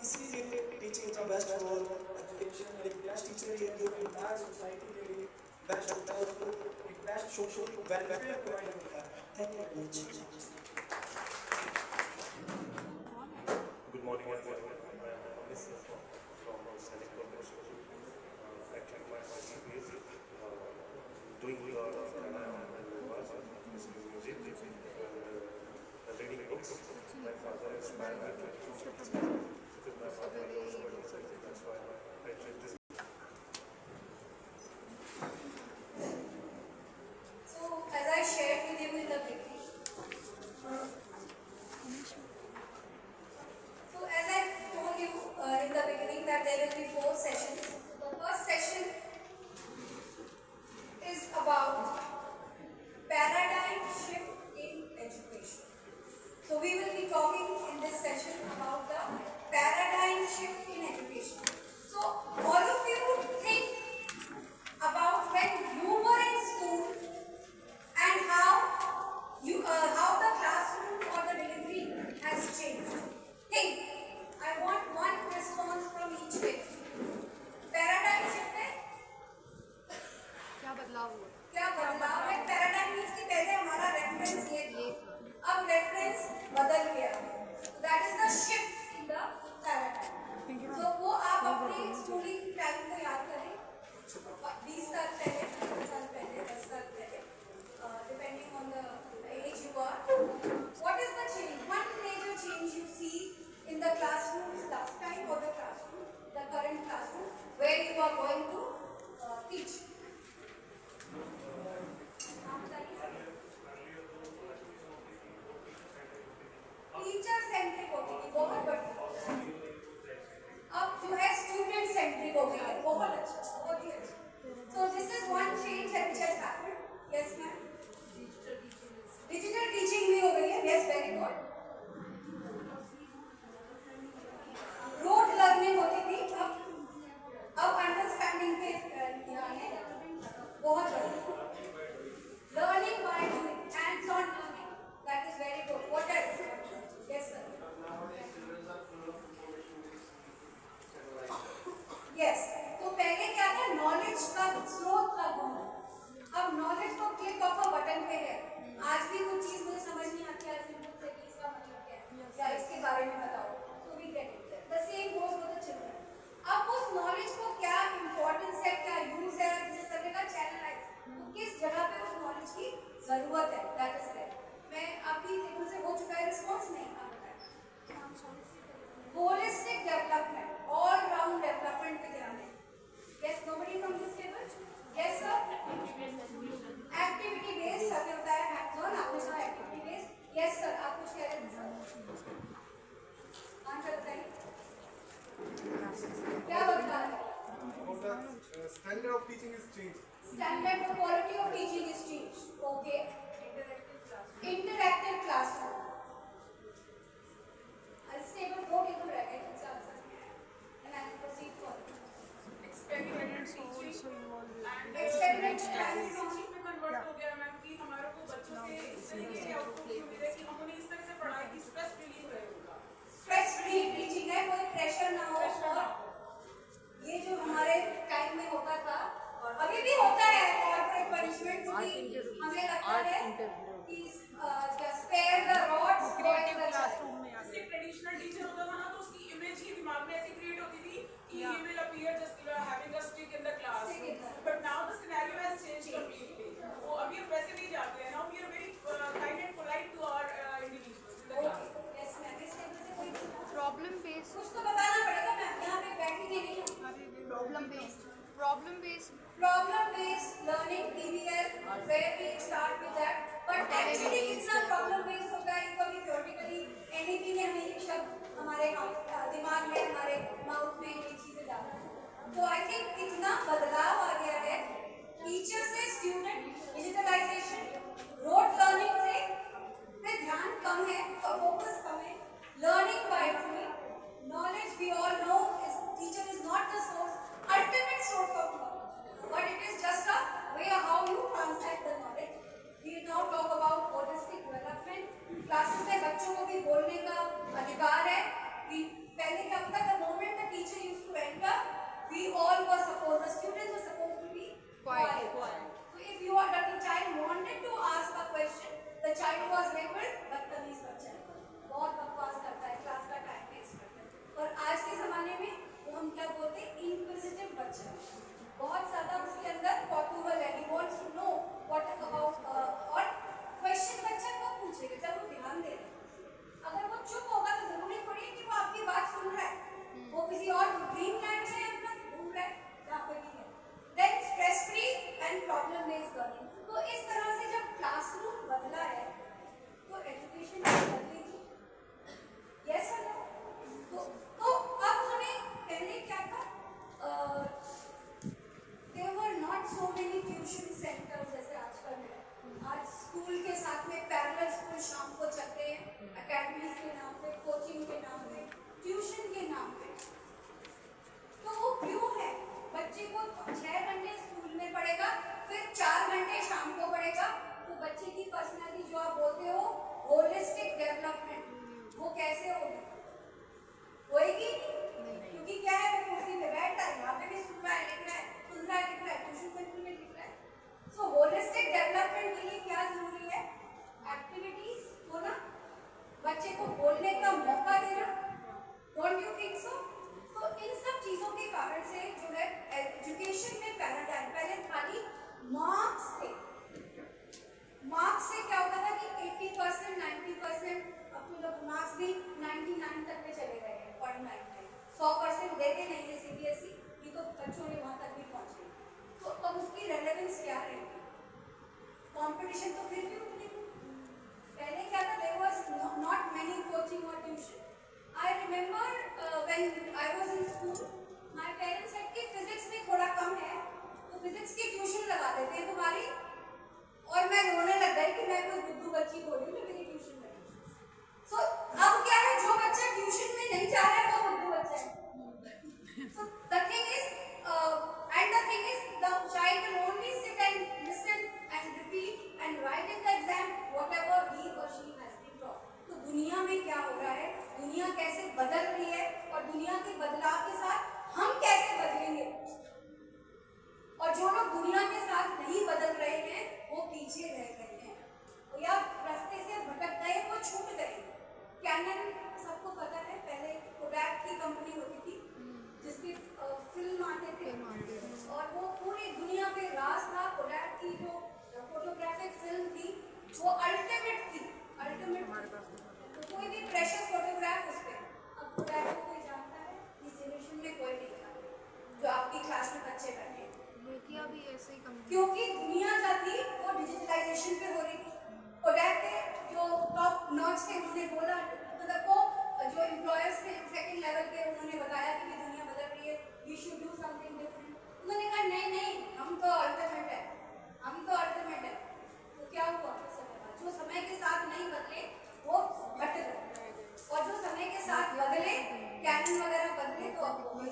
इसीलिए teaching का best role education, एक best teacher है जो हमारे society के लिए best होता है, उसको एक बेस्ट सोशल वेलफेयर प्रोवाइड होता है। Thank you very much. Good morning everyone. This is from Select Corporation. Actually, my hobby is doing music and reading books. My father inspired me to because my father was also that's why I chose this. So, as I shared with you in the beginning, as I told you in the beginning that there will be 4 sessions. The first session is about paradigm shift in education. So we will be talking in this session about the paradigm shift in education. So all of you think about when you were in school and how the classroom or the delivery has changed. Think. I want one response from each way. Paradigm shift है? क्या बदलाव हुआ? क्या बदलाव है? Paradigm means कि पहले हमारा reference ये था, अब reference बदल गया। That is the shift in the paradigm. So वो आप the standard of teaching is changed. Standard, the quality of teaching is changed. Okay. Interactive classroom. I'll stay with both in the bracket. It's answer. And I will proceed further. Experiment also involved. Experiment teaching में convert हो गया ma'am कि हमारे को बच्चों से इस तरीके से आउटपुट मिले कि हम उन्हें इस तरह से पढ़ाई की स्ट्रेस रिलीव रहे होगा. स्ट्रेस फ्री टीचिंग है, कोई प्रेशर ना हो. और ये जो हमारे टाइम में होता था अभी भी होता है कॉर्पोरेट पनिशमेंट की, हमें लगता है कि spare the rods creative classroom में ऐसे ट्रेडिशनल टीचर होता था ना तो उसकी इमेज ही दिमाग में ऐसी क्रिएट होती थी कि he will appear just having a stick in the class, but now the scenario has changed completely. वो अभी हम वैसे नहीं जाते हैं. Now we are very kind and polite to our individuals in the class. Yes ma'am, इस time से कोई Problem based. कुछ तो बताना पड़ेगा मैम, यहाँ पे बैठेंगे नहीं. Problem based. Problem based. Problem based learning PBL, where we start with that. But actually कितना problem based होता है, कभी theoretically anything है, हमें ये शब्द हमारे दिमाग में, हमारे माउथ में ये चीजें जाती हैं. तो I think इतना बदलाव आ गया है टीचर से स्टूडेंट, डिजिटलाइजेशन, रोट लर्निंग से पे ध्यान कम है और फोकस कम है. Learning by doing, knowledge we all know is teacher is not the source, ultimate source of knowledge, but it is just a way of how you translate the knowledge. We now talk about holistic development. Classes में बच्चों को भी बोलने का अधिकार है. पहले क्या होता था, the moment the teacher used to enter, we all were supposed, the students were supposed to be quiet. So if you are, the child wanted to ask a question, the child was labeled बदतमीज बच्चा, बहुत बकवास करता है, class का time waste करता है. और आज के ज़माने में वो हम क्या बोलते हैं, inquisitive बच्चा, बहुत ज़्यादा उसके अंदर कौतूहल है, he wants to know what about और क्वेश्चन बच्चा कब पूछेगा जब वो ध्यान दे रहे. अगर वो चुप होगा तो जरूरी थोड़ी है कि वो आपकी बात सुन रहा है, वो किसी और ड्रीम लैंड में अपना घूम रहा है जहाँ पे भी है. Then stress free and problem based learning. तो इस तरह से जब क्लासरूम बदला है तो एजुकेशन बदलेगी. यस और नो? तो अब हमें पहले क्या था, there were not so many tuition centres जैसे आजकल है. आज स्कूल के साथ में पैरेलल स्कूल शाम को चलते हैं, अकेडमीज के नाम पे, कोचिंग के नाम पे, ट्यूशन के नाम पे. तो वो क्यों है? बच्चे को 6 घंटे स्कूल में पढ़ेगा, फिर 4 घंटे शाम को पढ़ेगा, तो बच्चे की पर्सनैलिटी जो आप बोलते हो होलिस्टिक डेवलपमेंट, वो कैसे होगी? होएगी नहीं. क्योंकि क्या है, वो कुर्सी पे बैठा है, यहाँ पे भी सुन रहा है, लिख रहा है, सुन रहा है, लिख रहा है, ट्यूशन सेंटर में लिख रहा है. सो होलिस्टिक डेवलपमेंट के लिए क्या जरूरी है? एक्टिविटीज होना, बच्चे को बोलने का मौका देना. Don't you think so? तो इन सब चीजों के कारण से जो है एजुकेशन में पैराडाइम पहले खाली मार्क्स थे. मार्क्स से क्या होता था कि 80%, 90%, अब तो लोग मार्क्स भी 99 तक में चले गए हैं, 0.99, 100% देते नहीं है CBSE, ये तो बच्चों ने वहाँ तक भी पहुँचे. तो अब उसकी रेलेवेंस क्या रहेगी? कंपटीशन तो फिर भी उतनी. पहले क्या था, there was not many coaching और tuition. I remember when I was in school, my parents said कि फिजिक्स में थोड़ा कम है तो फिजिक्स की ट्यूशन लगा देते हैं तुम्हारी. और मैं रोने लग गई कि मैं कोई बुद्धू बच्ची बोली जो मेरी ट्यूशन में. सो अब क्या है, जो बच्चा ट्यूशन में नहीं जा रहा है वो बुद्धू बच्चा है. So the thing is and the thing is, the child will only sit and listen and repeat and write in the exam whatever he or she has been taught. तो दुनिया में क्या हो रहा है, दुनिया कैसे बदल रही है, और दुनिया के बदलाव के साथ हम कैसे बदलेंगे. और जो लोग दुनिया के साथ नहीं बदल रहे हैं वो पीछे रह गए हैं, या रास्ते से भटक गए, वो छूट गए. कैनन सबको पता है, पहले कोडैक की कंपनी होती थी जिसकी फिल्म आते थे, और वो पूरी दुनिया पे राज था. कोडैक की जो फोटोग्राफिक फिल्म थी वो अल्टीमेट थी, अल्टीमेट. तो कोई भी प्रेशियस फोटोग्राफ उस पर. अब कोडैक को कोई जानता है? इस जनरेशन में कोई नहीं जानता, जो आपकी क्लास में बच्चे बैठे. नोकिया भी ऐसे ही कंपनी, क्योंकि दुनिया जो थी वो डिजिटलाइजेशन पे हो रही थी. कोडैक के जो टॉप नॉच थे उन्होंने बोला, तो देखो जो एम्प्लॉयर्स थे सेकंड लेवल पे, उन्होंने बताया कि दुनिया बदल रही है, we should do something different. हम तो अल्टीमेट है, हम तो अल्टीमेट है। तो क्या हुआ समय बाद? जो समय के साथ नहीं बदले वो घट गए, और जो समय के साथ बदले कैनन वगैरह बदले तो अब वो भी।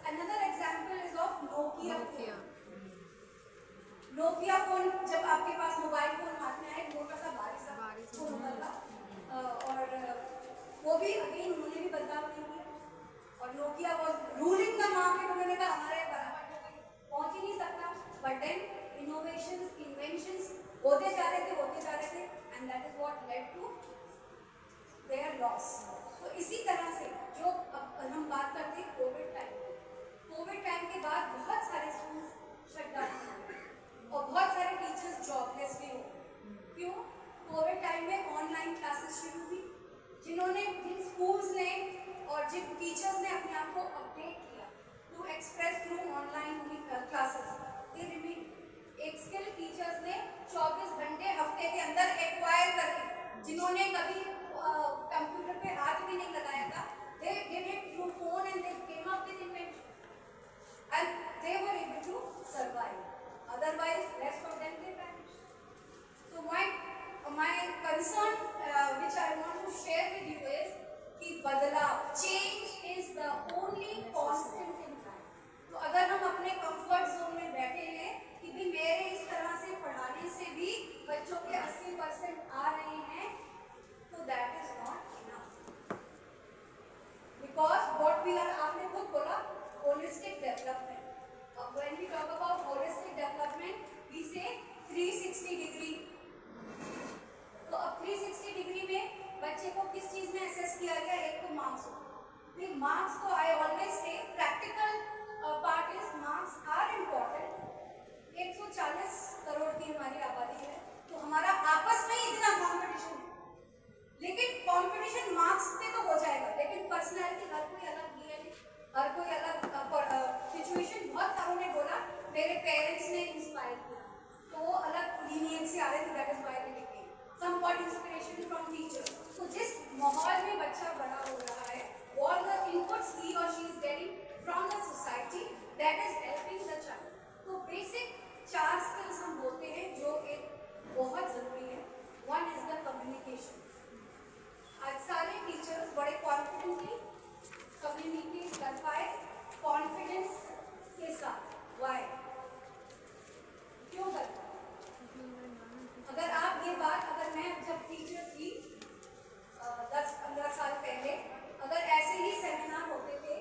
Another example is of Nokia phone. Nokia phone जब आपके पास मोबाइल फोन हाथ में आए, मोटा सा भारी सा फोन बदला, और वो भी अगेन उन्होंने भी बदलाव नहीं किया, और Nokia was ruling the market. उन्होंने कहा हमारे बराबर पहुंच ही नहीं सकता, बट देन इनोवेशंस, इन्वेंशंस होते जा रहे थे, and that is what led to their loss. तो इसी तरह से जो अब हम बात करते हैं कोविड टाइम के बाद बहुत सारे स्कूल्स शट डाउन हुए और बहुत सारे टीचर्स जॉबलेस भी हो। क्यों? कोविड टाइम में ऑनलाइन क्लासेस शुरू हुई, जिन स्कूल्स ने और जिन टीचर्स ने अपने आप को अपडेट किया to express through online classes, they remain. एक स्किल टीचर्स ने 24 घंटे हफ्ते के अंदर एक्वायर करके, जिन्होंने कभी कंप्यूटर पे हाथ भी नहीं लगाया था, they did it through phone and they came up with invention and they were able to survive. Otherwise, rest of them they vanished. So my concern which I want to share with you is कि बदलाव, change is the only constant in life. तो अगर हम अपने comfort zone में बैठे हैं कि भी मेरे इस तरह से पढ़ाने से भी बच्चों के 80% आ रहे हैं, तो that is not enough. Because what we are, आपने खुद बोला, holistic development. When we talk about holistic development, we say 360 degree. तो अब 360 डिग्री में बच्चे को किस चीज में असेस किया गया? एक तो मार्क्स हो। मार्क्स तो I always say practical part is marks are important. 140 crore की हमारी आबादी है, तो हमारा आपस में इतना कॉम्पिटिशन है, लेकिन कंपटीशन मार्क्स पे तो हो जाएगा, लेकिन पर्सनैलिटी हर कोई अलग है, हर कोई अलग सिचुएशन। बहुत सारों ने बोला मेरे पेरेंट्स ने इंस्पायर किया, तो वो अलग लीनियंसी आ रही थी, that is why they became some got inspiration from teacher. तो जिस माहौल में बच्चा बड़ा हो रहा है, all the inputs he or she is getting from the society, that is helping the child. तो बेसिक 4 स्किल्स हम बोलते हैं जो एक बहुत जरूरी है। One is the communication. आज सारे टीचर्स बड़े कॉन्फिडेंटली कम्युनिकेट कर पाए, कॉन्फिडेंस के साथ। वाई? क्यों कर पाए? अगर आप ये बात, अगर मैं जब टीचर थी 10-15 साल पहले, अगर ऐसे ही सेमिनार होते थे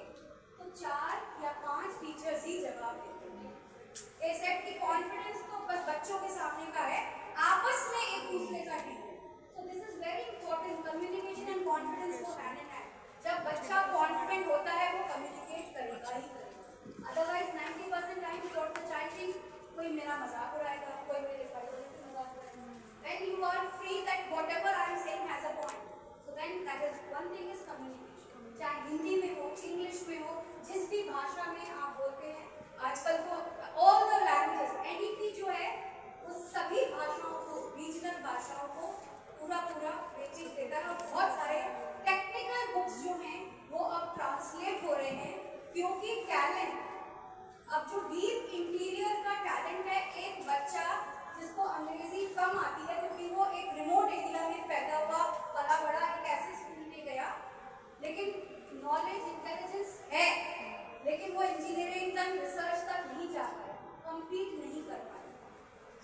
तो 4 या 5 टीचर्स ही जवाब देते थे। ए सेट की कॉन्फिडेंस तो बस बच्चों के सामने का है, आपस में एक दूसरे का नहीं है। सो this is very important. Communication and confidence को हैंड इन हैंड। जब बच्चा कॉन्फिडेंट होता है वो कम्युनिकेट करेगा ही करेगा। Otherwise 90% time what the child think, कोई मेरा मजाक उड़ाएगा, कोई मेरे पढ़ाई से मजाक उड़ाएगा। When you are free that whatever I am saying has a point, so then that is one thing is communication. चाहे हिंदी में हो, इंग्लिश में हो, जिस भी भाषा में आप बोलते हैं, आजकल तो all the languages, NEP जो है वो सभी भाषाओं को, रीजनल भाषाओं को पूरा वेटेज देता है। और बहुत सारे टेक्निकल बुक्स जो हैं वो अब ट्रांसलेट हो रहे हैं, क्योंकि टैलेंट, अब जो डीप इंटीरियर का टैलेंट है, एक बच्चा जिसको अंग्रेजी कम आती है क्योंकि वो एक रिमोट एरिया में पैदा हुआ, पला बड़ा, एक ऐसे स्कूल में गया, लेकिन नॉलेज, इंटेलिजेंस है, लेकिन वो इंजीनियरिंग तक, रिसर्च तक नहीं जा पाया, कम्पीट नहीं कर पाया।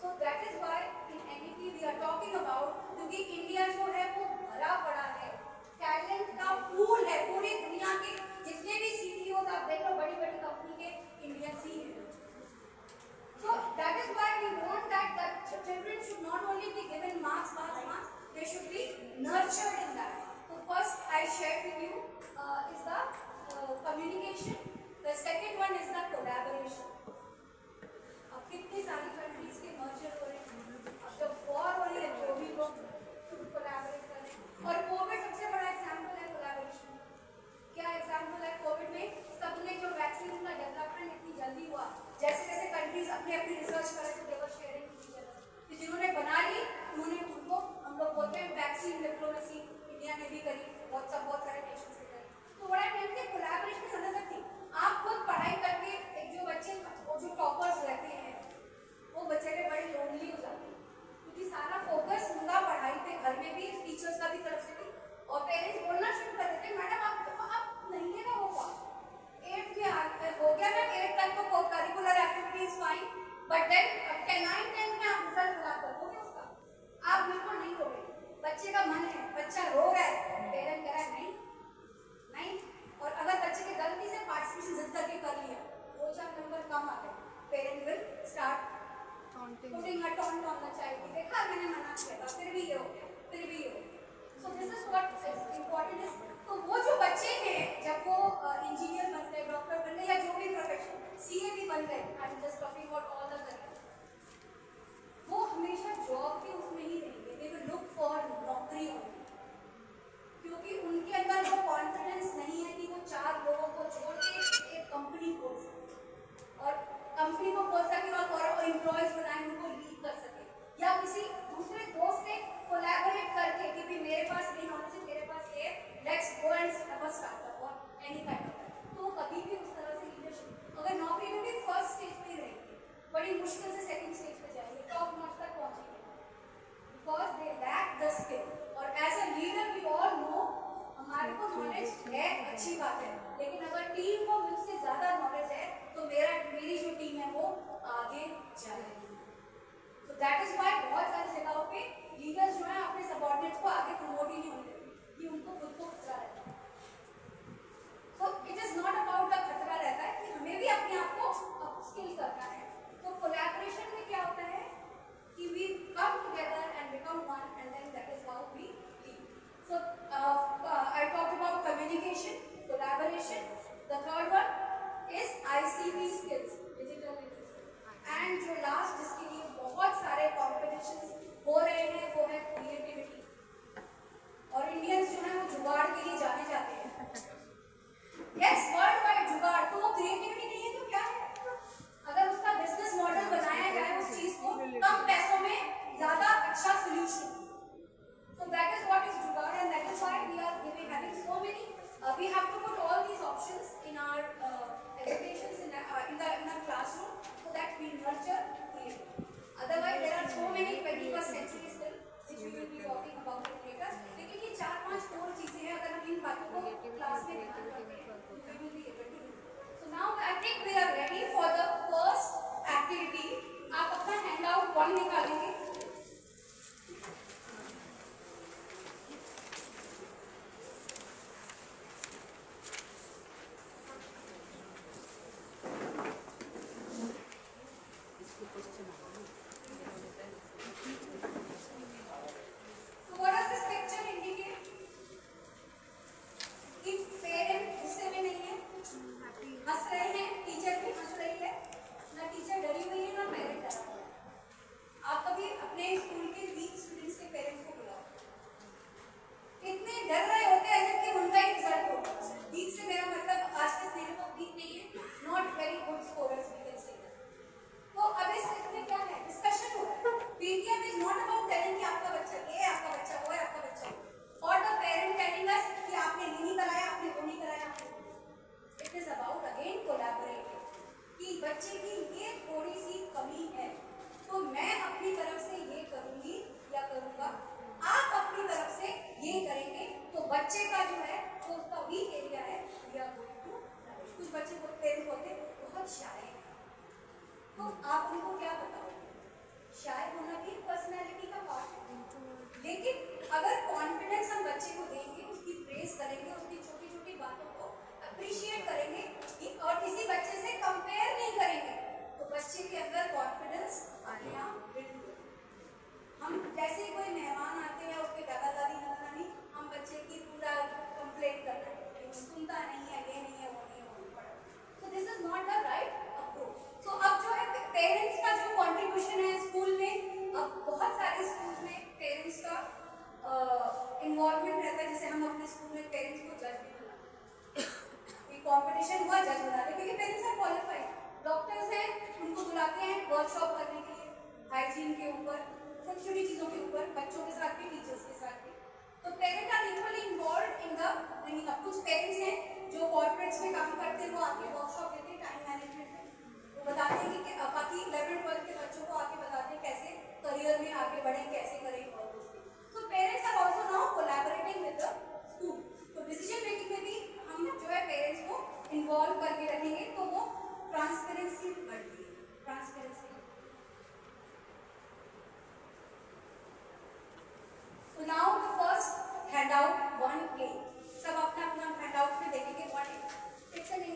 So that is why in NEP we are talking about, क्योंकि इंडिया जो है वो भरा पड़ा है, टैलेंट का पूल है। पूरी दुनिया के जितने भी CEOs आप देख लो, बड़ी बड़ी कंपनी के इंडियंस ही हैं। So that is why we want that children should not only be given marks, they should be nurtured in that. So first I shared with you is the communication. The second one is the collaboration. अब कितनी सारी countries के merger हो रहे हैं, अब जब war हो रही है तो भी लोग collaborate कर रहे हैं। और कोविड सबसे बड़ा एग्जाम्पल है collaboration। क्या एग्जाम्पल है? कोविड में सबने जो वैक्सीन का डेवलपमेंट इतनी जल्दी हुआ, जैसे जैसे कंट्रीज अपनी रिसर्च कर रहे थे, देवर शेयरिंग की जगह, तो जिन्होंने बना ली उन्होंने उनको, हम लोग बोलते हैं वैक्सीन डिप्लोमेसी, इंडिया ने भी करी, बहुत सारे नेशन से करी। तो बड़ा मिलकर कोलैबोरेशन की जरूरत थी। आप खुद पढ़ाई करके, एक जो बच्चे जो topper putting a taunt on the child. देखा मैंने मना किया था, फिर भी ये हो गया, फिर भी ये हो गया. So this is what is important is, तो वो जो बच्चे हैं जब वो इंजीनियर बन गए, डॉक्टर बन गए या जो भी प्रोफेशन, सीए भी बन गए, I am just talking about all the career, वो हमेशा जॉब के उसमें ही रहेंगे. दे विल लुक फॉर नौकरी होगी, क्योंकि उनके अंदर वो कॉन्फिडेंस नहीं है कि वो 4 लोगों को जोड़ के एक कंपनी खोल सके और कंपनी को खोल सके और एम्प्लॉयज बनाए, उनको लीड कर सके, या किसी दूसरे दोस्त से कोलैबोरेट करके कि भी मेरे पास भी नॉलेज है, तेरे पास ये, let's go and have a startup और एनी काइंड ऑफ. तो कभी भी उस तरह से लीडरशिप, अगर नौकरी में भी फर्स्ट स्टेज पे ही रहेंगे, बड़ी मुश्किल से सेकंड स्टेज पे जाएंगे, टॉप नॉच तक पहुंचेंगे, because they lack the skill. और as a leader we all know, हमारे को नॉलेज है, अच्छी बात है, लेकिन अगर टीम को मुझसे ज़्यादा नॉलेज है तो मेरी जो टीम है वो आगे जाएगी. So that is why बहुत सारी जगहों पे लीडर्स जो है अपने सबऑर्डिनेट्स को आगे प्रमोट ही नहीं होने देते, कि उनको खुद को खतरा रहता है. So it is not about the खतरा रहता है कि हमें भी अपने आप को अपस्किल करना है. तो कोलैबोरेशन में क्या होता है कि we come together and become one, and then that is how we lead. So I talked about communication, collaboration. The third one is ICT skills, digital literacy. And जो लास्ट जिसके लिए बहुत सारे कॉम्पिटिशन्स हो रहे हैं वो है क्रिएटिविटी. और इंडियंस जो है वो जुगाड़ के लिए जाने जाते हैं. यस, वर्ल्ड वाइड जुगाड़. तो वो क्रिएटिविटी नहीं है तो क्या है? अगर उसका बिजनेस मॉडल बनाया जाए उस चीज को कम पैसों में ज़्यादा अच्छा solution. So that is what is जुगाड़, and that is why we are having so many. We have to put all these options in our educations in the classroom so that we nurture creativity. Otherwise, there are so many 21st century still which we will be talking about later. लेकिन ये 4-5 core चीजें हैं, अगर हम इन बातों को class में ध्यान रखते हैं तो we will be able to do. So now I think we are ready for the first activity. आप अपना handout 1 निकालेंगे.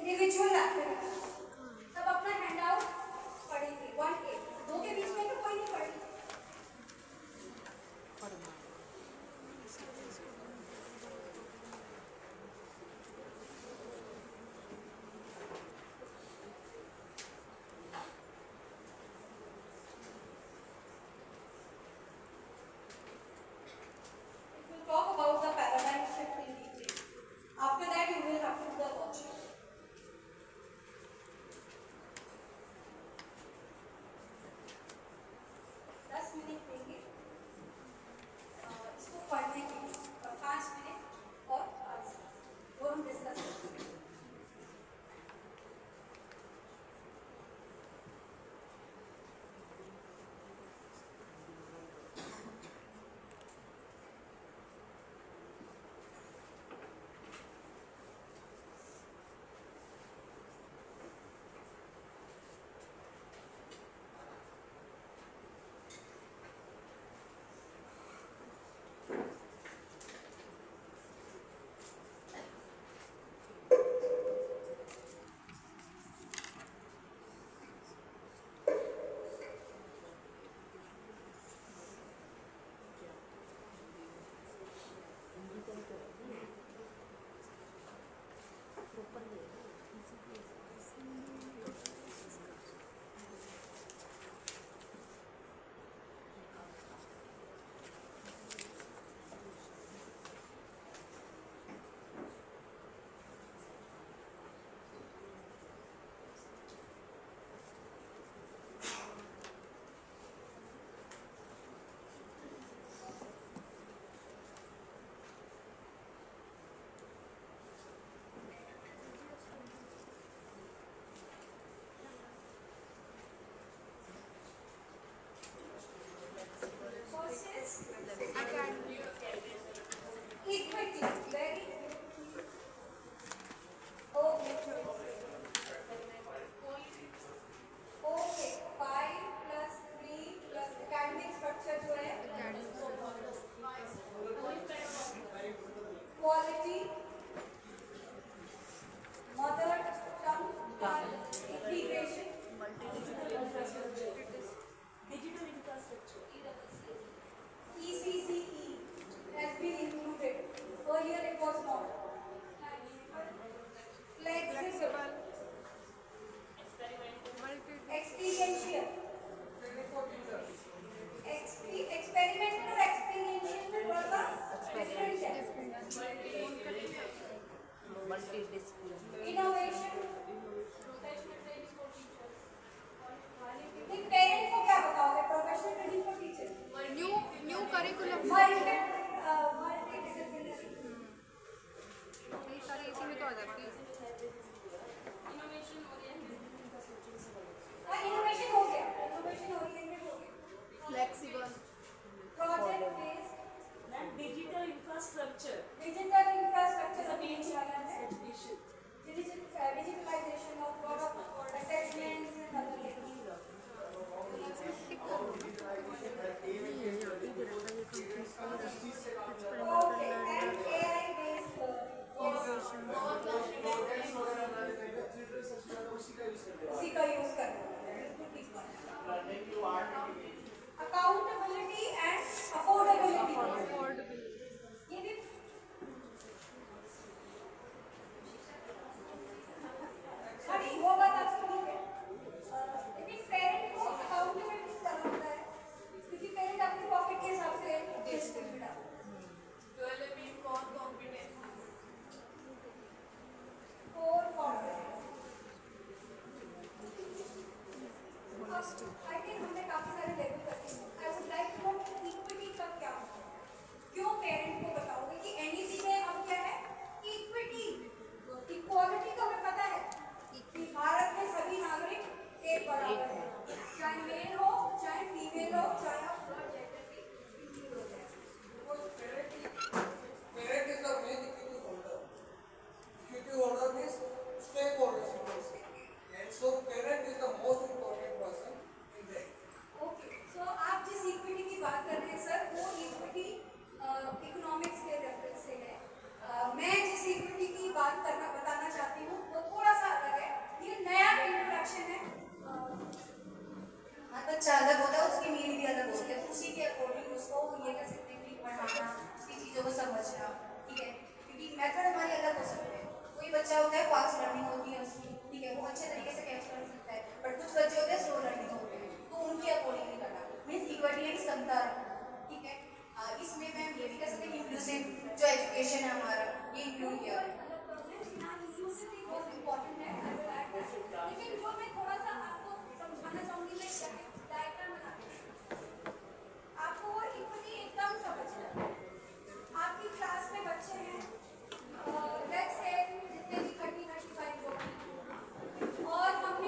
individual activity. सब अपना हैंडआउट पढ़ेंगे 1A. 2 के बीच में तो कोई आई थिंक हमने काफी सारे लेवल करते हैं। I would like to know equity का क्या होता है, क्यों पेरेंट को बताओगे कि एनईसी में अब क्या है इक्विटी, इक्वालिटी का हमें पता है कि भारत में सभी नागरिक एक बराबर है, चाहे मेल हो चाहे फीमेल हो चाहे आप Parent is the main equity holder. Equity holder means stakeholders. And so parent is the most important person in that. Okay, so आप जिस इक्विटी की बात कर रहे हैं सर, वो इक्विटी इकोनॉमिक्स के रेफरेंस से है। मैं जिस इक्विटी की बात बताना चाहती हूँ वो थोड़ा सा अलग है, ये नया इंट्रोडक्शन है। हाँ, बच्चा अलग होता है, उसकी नीड भी अलग होती है, तो उसी के अकॉर्डिंग उसको ये कर सकते हैं कि पढ़ाना, उसकी चीज़ों को समझना, ठीक है, क्योंकि मेथड हमारे अलग हो सकते हैं। कोई बच्चा होता है फास्ट लर्निंग होती है उसकी, ठीक है, वो अच्छे तरीके से कैच कर सकता है, बट कुछ बच्चे होते हैं स्लो लर्निंग होते हैं, तो उनके अकॉर्डिंगली करना मीन्स इक्विटी एंड समता, ठीक है। इसमें मैम ये भी कर सकते हैं इंक्लूसिव जो एजुकेशन है हमारा, ये इंक्लूड किया है। बहुत इम्पोर्टेंट है, लेकिन जो मैं थोड़ा सा आपको समझाना चाहूँगी, मैं डायग्राम बनाती हूँ, आपको वो इक्विटी एकदम समझना है। आपकी क्लास में बच्चे हैं, लेट्स से जितने भी 30-35 लोग हैं, और हमने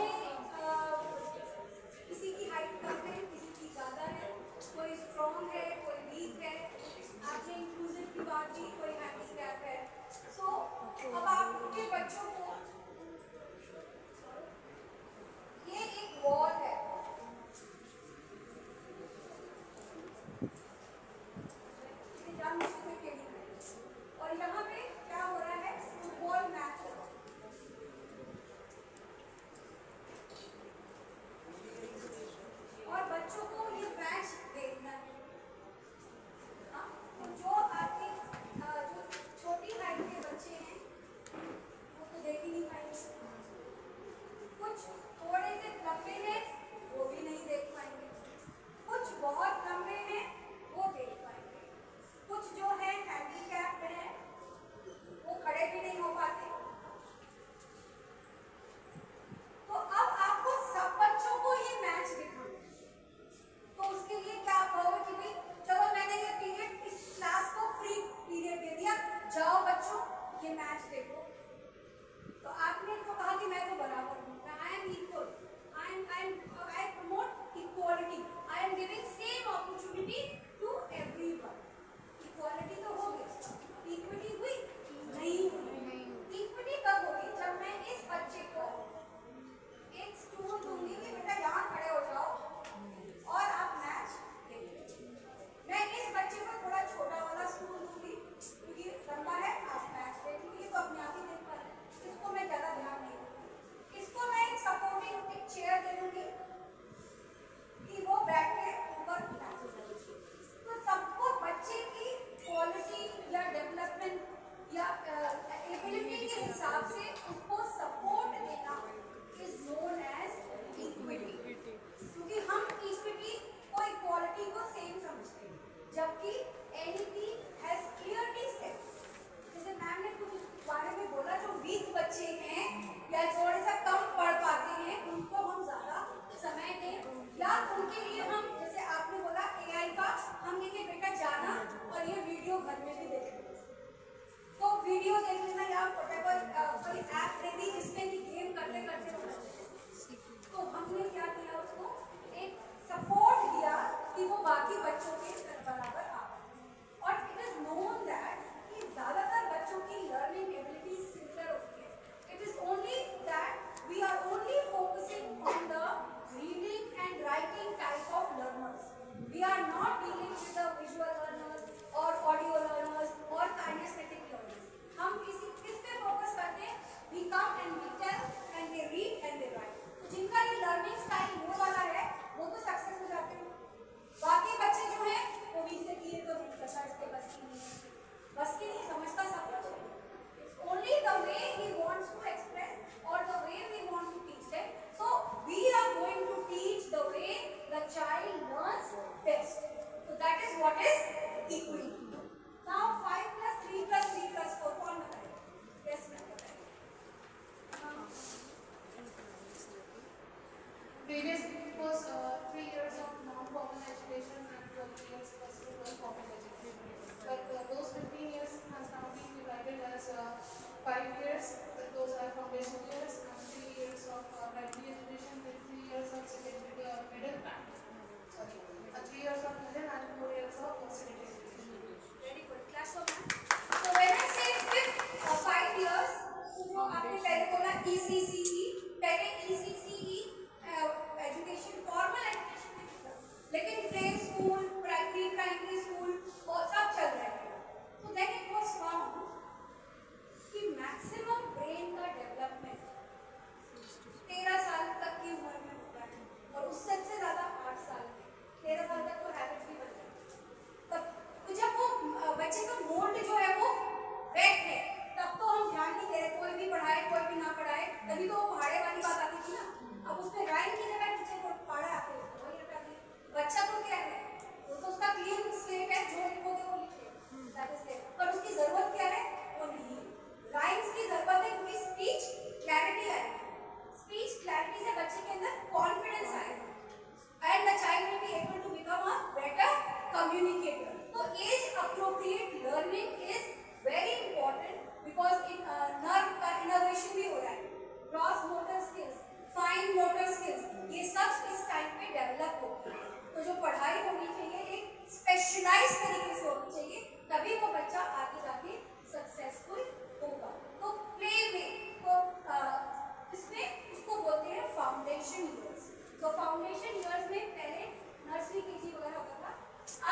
जो फाउंडेशन ईयर्स में पहले नर्सरी केजी वगैरह होता था,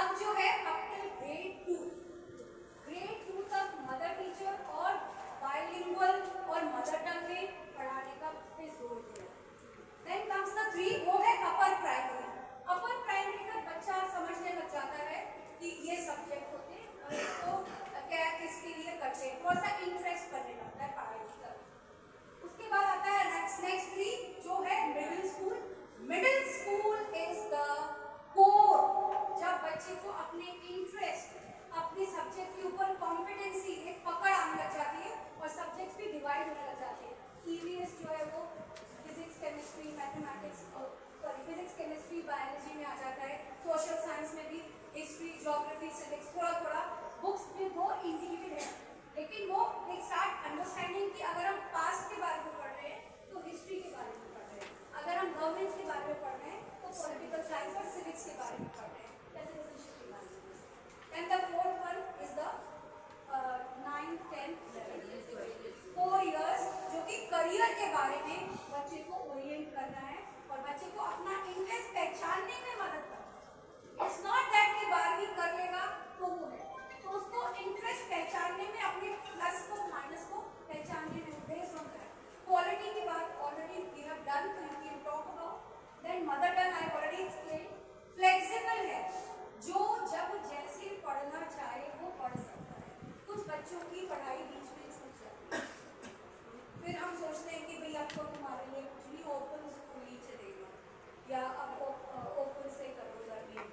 अब जो है अप टिल ग्रेड 2 तक मदर टीचर और बाइलिंगुअल और मदर टंग में पढ़ाने का पे जोर दिया। देन कम्स द 3, वो है अपर प्राइमरी। अपर प्राइमरी का बच्चा समझने लग जाता है कि ये सब्जेक्ट होते हैं, इसको क्या किसके लिए करते हैं, थोड़ा सा इंटरेस्ट करने लगता है पढ़ाई की तरफ। उसके बाद आता है नेक्स्ट 3 जो है middle school. Middle school is the core, जब बच्चे को अपने इंटरेस्ट, अपने सब्जेक्ट के ऊपर कॉम्पिटेंसी, एक पकड़ आने लग जाती है और सब्जेक्ट्स भी डिवाइड होने लग जाते हैं। ईवीएस जो है वो physics chemistry mathematics, physics chemistry biology में आ जाता है। सोशल साइंस में भी हिस्ट्री ज्योग्राफी सिविक्स थोड़ा थोड़ा बुक्स में वो इंटीग्रेटेड है, लेकिन वो एक स्टार्ट अंडरस्टैंडिंग कि अगर हम पास्ट के बारे में पढ़ रहे हैं तो हिस्ट्री के बारे में पढ़ रहे हैं, अगर हम गवर्नेंस के बारे में पढ़ रहे हैं तो पॉलिटिकल साइंस और सिविक्स के बारे में पढ़ रहे हैं, सिटीजनशिप के बारे में। And the fourth one is the 9, 10, 11, 4 years, जो कि करियर के बारे में बच्चे को ओरिएंट करना है और बच्चे को अपना इंटरेस्ट पहचानने में मदद करना है। इट्स नॉट दैट कि 12वीं कर लेगा तो वो है, तो उसको इंटरेस्ट पहचानने में, अपने प्लस को माइनस को पहचानने में बेस्ड ऑन दैट। क्वालिटी की बात ऑलरेडी वी हैव डन, तो you can talk about. Then mother tongue I already explain. Flexible है, जो जब जैसे पढ़ना चाहे वो पढ़ सकता है। कुछ बच्चों की पढ़ाई बीच में छूट जाती है, फिर हम सोचते हैं कि भाई अब तो तुम्हारे लिए कुछ नहीं, ओपन स्कूल ही चलेगा या अब ओपन से करो लर्निंग,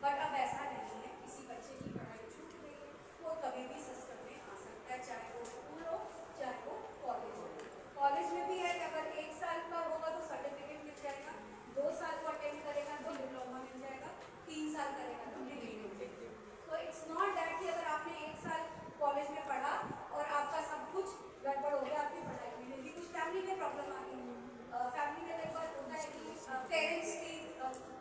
बट अब ऐसा नहीं है। किसी बच्चे की पढ़ाई छूट गई है, वो कभी भी सिस्टम में आ सकता है, चाहे वो स्कूल हो चाहे वो कॉलेज हो। कॉलेज में भी है कि अगर 1 साल का होगा तो सर्टिफिकेट मिल जाएगा, 2 साल को अटेंड करेगा तो डिप्लोमा मिल जाएगा, 3 साल करेगा तो डिग्री मिल जाएगी। तो इट्स नॉट दैट कि अगर आपने 1 साल कॉलेज में पढ़ा और आपका सब कुछ गड़बड़ हो गया, आपकी पढ़ाई में नहीं। कुछ फैमिली में प्रॉब्लम आती है, फैमिली में कई बार होता है कि पेरेंट्स की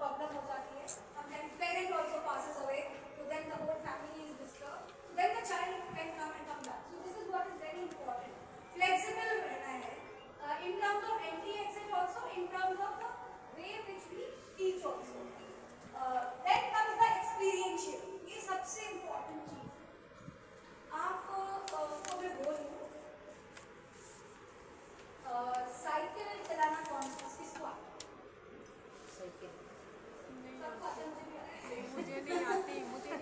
प्रॉब्लम हो जाती है, sometimes parent also passes away, तो then the whole family is disturb, then the child can come and come back. So this is what is very important, flexible रहना है in terms of entry exit also, in terms of the way which we teach also. Then comes the experiential, ये सबसे important चीज है। आपको मैं बोल दूँ, साइकिल चलाना कौन किसको आता है? सबको आता है, मुझे नहीं आती।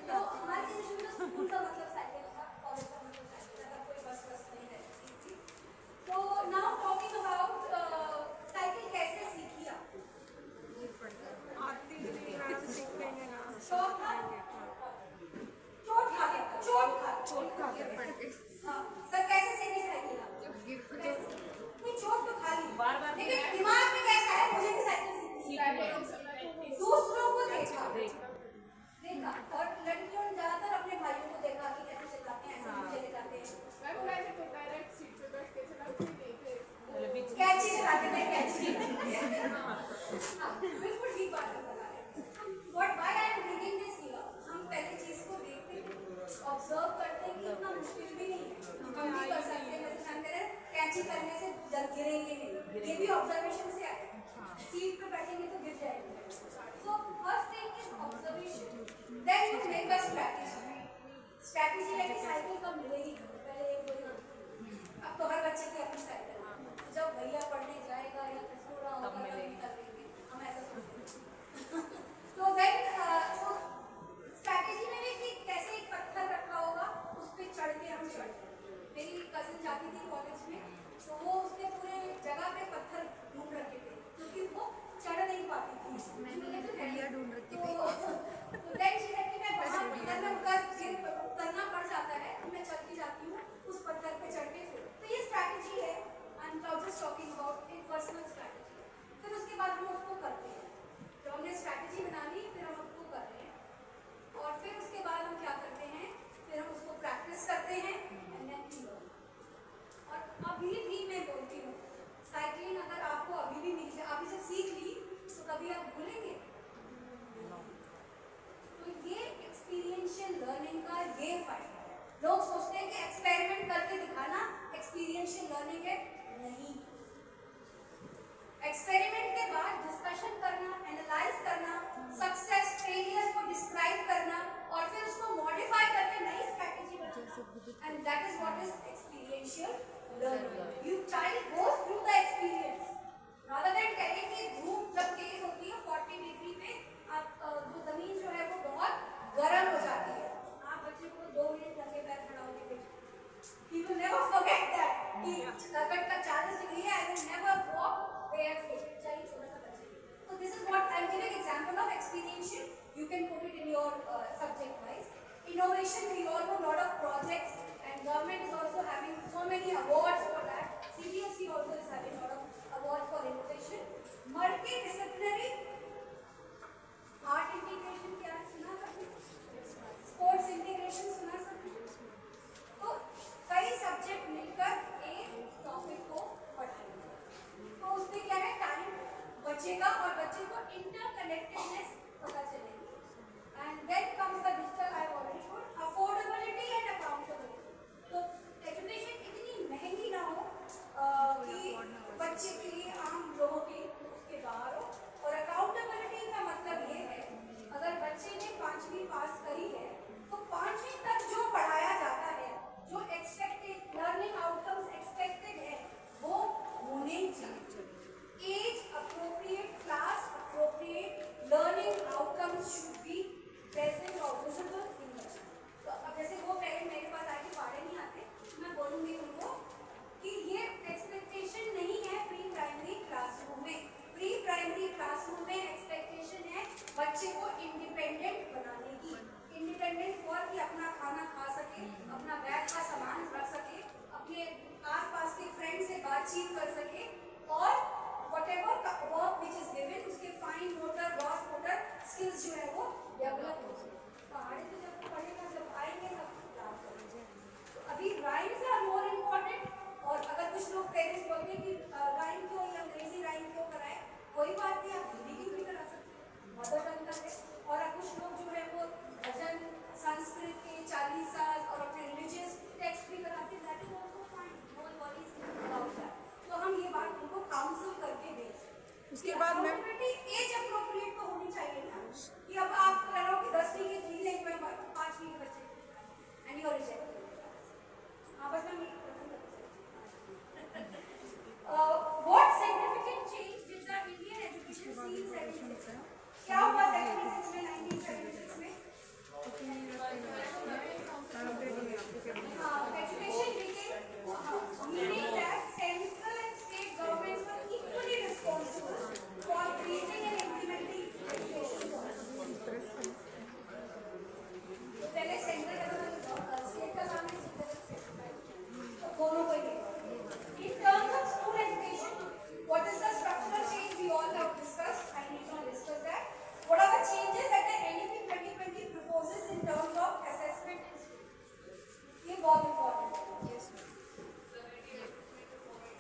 तो हमारे देश में स्कूल का मतलब साइकिल था, कॉलेज का मतलब साइकिल था, कोई बस नहीं रहती थी। तो नाउ टॉकिंग अबाउट साइकिल कैसे सीखी आप? आती थी मैम, सीखेंगे ना। चोट खा के हाँ सर, कैसे सीखी साइकिल आप? कोई चोट तो खा ली, लेकिन दिमाग में कैसा है, मुझे भी साइकिल सीखनी, दूसरों को देखा और लड़कियों ने ज्यादातर अपने भाइयों को देखा कि कैसे चलाते हैं, ऐसे चले जाते हैं। मैंने तो डायरेक्ट सीट पे बैठ के चलाती नहीं थे, कैची चलाते थे, कैची। बिल्कुल ठीक बात है। What why I am bringing this here, हम पहले चीज को देखते हैं, ऑब्जर्व करते हैं कि इतना मुश्किल भी नहीं है, हम भी कर सकते हैं। जैसे हम कह रहे हैं कैची करने से गिरेंगे नहीं, ये भी ऑब्जर्वेशन से आएगा, सीट पे बैठेंगे तो गिर जाएंगे। So first thing is observation, then you make a strategy। Strategy है कि साइकिल कब मिलेगी, पहले एक बोलो, अब तो हर बच्चे की अपनी साइकिल है, जब भैया पढ़ने जाएगा या किसको रहा होगा तब निकलेंगे, हम ऐसा सोचते हैं। तो देन स्ट्रैटेजी में भी कि कैसे एक पत्थर रखा होगा, उस पर चढ़ के हम चढ़ते। मेरी कजिन जाती थी कॉलेज में, तो वो उसके पूरे जगह पे पत्थर ढूंढ रखे थे, क्योंकि वो चढ़ नहीं पाती थी, मैंने तो पुलिया ढूंढ रखी थी। तो देन शी सेड कि मैं बड़ा पत्थर में उतरना पड़ जाता है, तो मैं चलती जाती हूँ उस पत्थर पे चढ़ के। फिर तो ये स्ट्रैटेजी है, I am just talking about एक पर्सनल स्ट्रैटेजी। फिर उसके बाद हम उसको करते हैं, तो हमने स्ट्रैटेजी बना ली, फिर हम उसको कर रहे हैं, और फिर उसके बाद हम क्या करते हैं, फिर हम उसको प्रैक्टिस करते हैं एंड देन वी लर्न। और अभी भी मैं बोलती हूँ, साइकिलिंग अगर आपको अभी भी मिल जाए, अभी से सीख ली तो कभी आप भूलेंगे? तो ये एक्सपीरियंशियल लर्निंग का ये फायदा है। लोग सोचते हैं कि एक्सपेरिमेंट करके दिखाना एक्सपीरियंशियल लर्निंग है, नहीं। एक्सपेरिमेंट के बाद डिस्कशन करना innovation, we all know a lot of projects, and government is also having so many awards for that. CBSE also is having a lot of awards for innovation. Multidisciplinary art integration क्या है सुना सबने? Sports integration सुना सबने? तो कई subject मिलकर एक टॉपिक को पढ़ाएंगे, तो उसमें क्या है टाइम बचेगा और बच्चे को इंटरकनेक्टेडनेस पता चलेगी. And then comes the digital, I already told, affordability and accountability. तो एजुकेशन इतनी महंगी ना हो कि बच्चे के लिए, आम लोगों के उसके बाहर हो. और अकाउंटेबिलिटी का मतलब ये है, अगर बच्चे ने 5वीं पास करी है तो 5वीं तक जो पढ़ाया जाता है, जो एक्सपेक्टेड लर्निंग आउटकम्स एक्सपेक्टेड है, वो होने चाहिए. Age appropriate, class appropriate learning outcomes should be present और विजिबल इन द चाइल्ड. तो अब जैसे वो पेरेंट मेरे पास आके पढ़े नहीं आते, मैं बोलूँगी उनको कि ये एक्सपेक्टेशन नहीं है प्री प्राइमरी क्लासरूम में. प्री प्राइमरी क्लासरूम में एक्सपेक्टेशन है बच्चे को इंडिपेंडेंट बनाने की. इंडिपेंडेंट फॉर कि अपना खाना खा सके, अपना बैग का सामान रख सके, अपने आसपास के फ्रेंड से बातचीत कर सके, और whatever work which is given उसके fine motor, gross motor skills जो है वो डेवलप हो सके. पहाड़ी तो जब पढ़ेगा, जब आएंगे तब काम करेंगे. तो अभी राइम्स आर मोर इम्पोर्टेंट. और अगर कुछ लोग पेरेंट्स बोलते हैं कि राइम क्यों या अंग्रेजी राइम क्यों कराएं, कोई बात नहीं, आप हिंदी की भी करा सकते हैं, मदर टंग का है. और कुछ लोग जो है वो भजन संस्कृत के 40 साल और अपने रिलीजियस टेक्स्ट भी कराते हैं, that is also fine, no worries about that. तो हम ये बात उनको काउंसिल करके दें. उसके बाद मैं एज अप्रोप्रिएट तो होनी चाहिए ना, कि अब आप करो कि 10वीं के 3 लेंगे, 5वीं के बच्चे एंड यू आर रिजेक्टेड. हाँ बस मैं what significant change did the Indian education see in 76? क्या हुआ 76 में, 1976 में? Education became meaning that central and state governments were equally responsible for creating and implementing education policy. तो पहले सेंट्रल गवर्नमेंट, स्टेट का काम है, तो दोनों को ही. In terms of school education, what is the structural change we all have discussed? I need not discuss that. What are the changes that the NEP 2020 proposes in terms of assessment in schools? ये बहुत important है. Yes.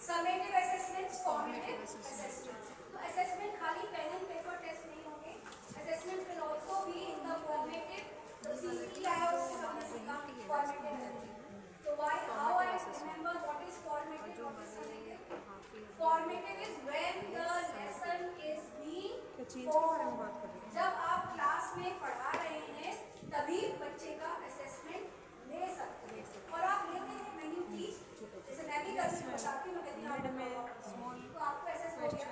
Summative assessments, formative assessments. तो assessment खाली pen and paper test नहीं होंगे. Assessment will also be in the formative. तो CCT आया उससे हमने सीखा formative assessment. So why, how I remember what is formative, what is summative? Formative is when the lesson is being formed. जब आप class में पढ़ा रहे हैं तभी बच्चे का असेसमेंट ले सकते हैं. और आप लेते हैं when you teach, जैसे मैं भी करती बताती हूँ, कहती हूँ तो आपको असेस हो गया,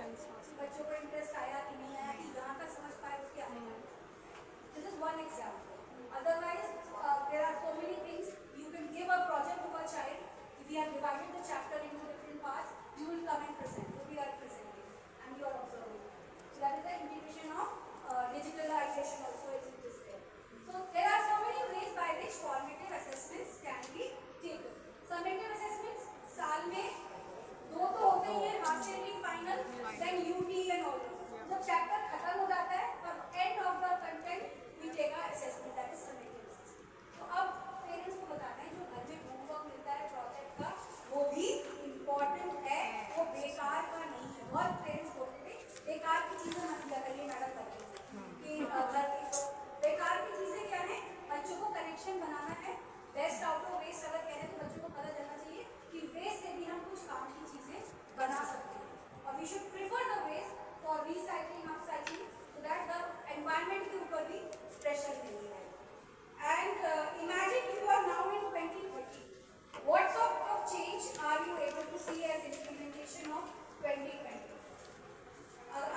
बच्चों को इंटरेस्ट आया कि नहीं आया, कि यहाँ तक समझ पाए उसके आने में. This is one example. Otherwise, there are so many things. You can give a project to a child. If we have divided the chapter into different parts, you will come and present. So we are presenting and you are observing. So that is the integration of digitalization also is there. So there are so many ways by which formative assessments can be taken. Summative assessments साल में 2 तो होते ही हैं, half yearly, final, then UT and all those. जब chapter खत्म हो जाता है, पर end of the content we take a assessment, that is summative assessment. तो अब पेरेंट्स को बताना है जो घर में होमवर्क मिलता है प्रोजेक्ट का, वो भी इम्पोर्टेंट है, वो बेकार का नहीं है. बहुत पेरेंट्स बोलते थे बेकार की चीज़ें मत किया करिए मैडम करके, कि घर की तो बेकार की चीज़ें क्या है, बच्चों को कनेक्शन बनाना है. बेस्ट आउट ऑफ वेस्ट अगर कह रहे तो बच्चों को पता चलना चाहिए कि वेस्ट से भी हम कुछ काम की चीज़ें बना सकते हैं. और we should prefer the waste for recycling, upcycling, so that the environment के ऊपर भी प्रेशर नहीं है. And imagine you are now in 2030. What sort of change are you able to see as implementation of 2020?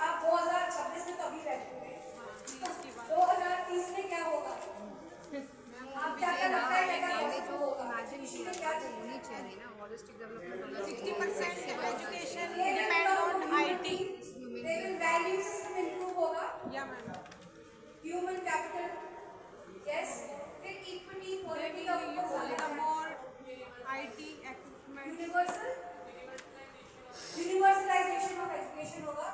आप 2026 में तो अभी बैठे हुए हैं, 2030 में क्या होगा? आप क्या क्या लगता है क्या होगा? इसी में क्या होनी चाहिए ना, holistic development. 60% education depend on IT. They will value system improve होगा. Yeah, ma'am. Human capital, yes. फिर equity, इक्वालिटी का ऊपर बोलेगा more IT equipment. Universalization of education होगा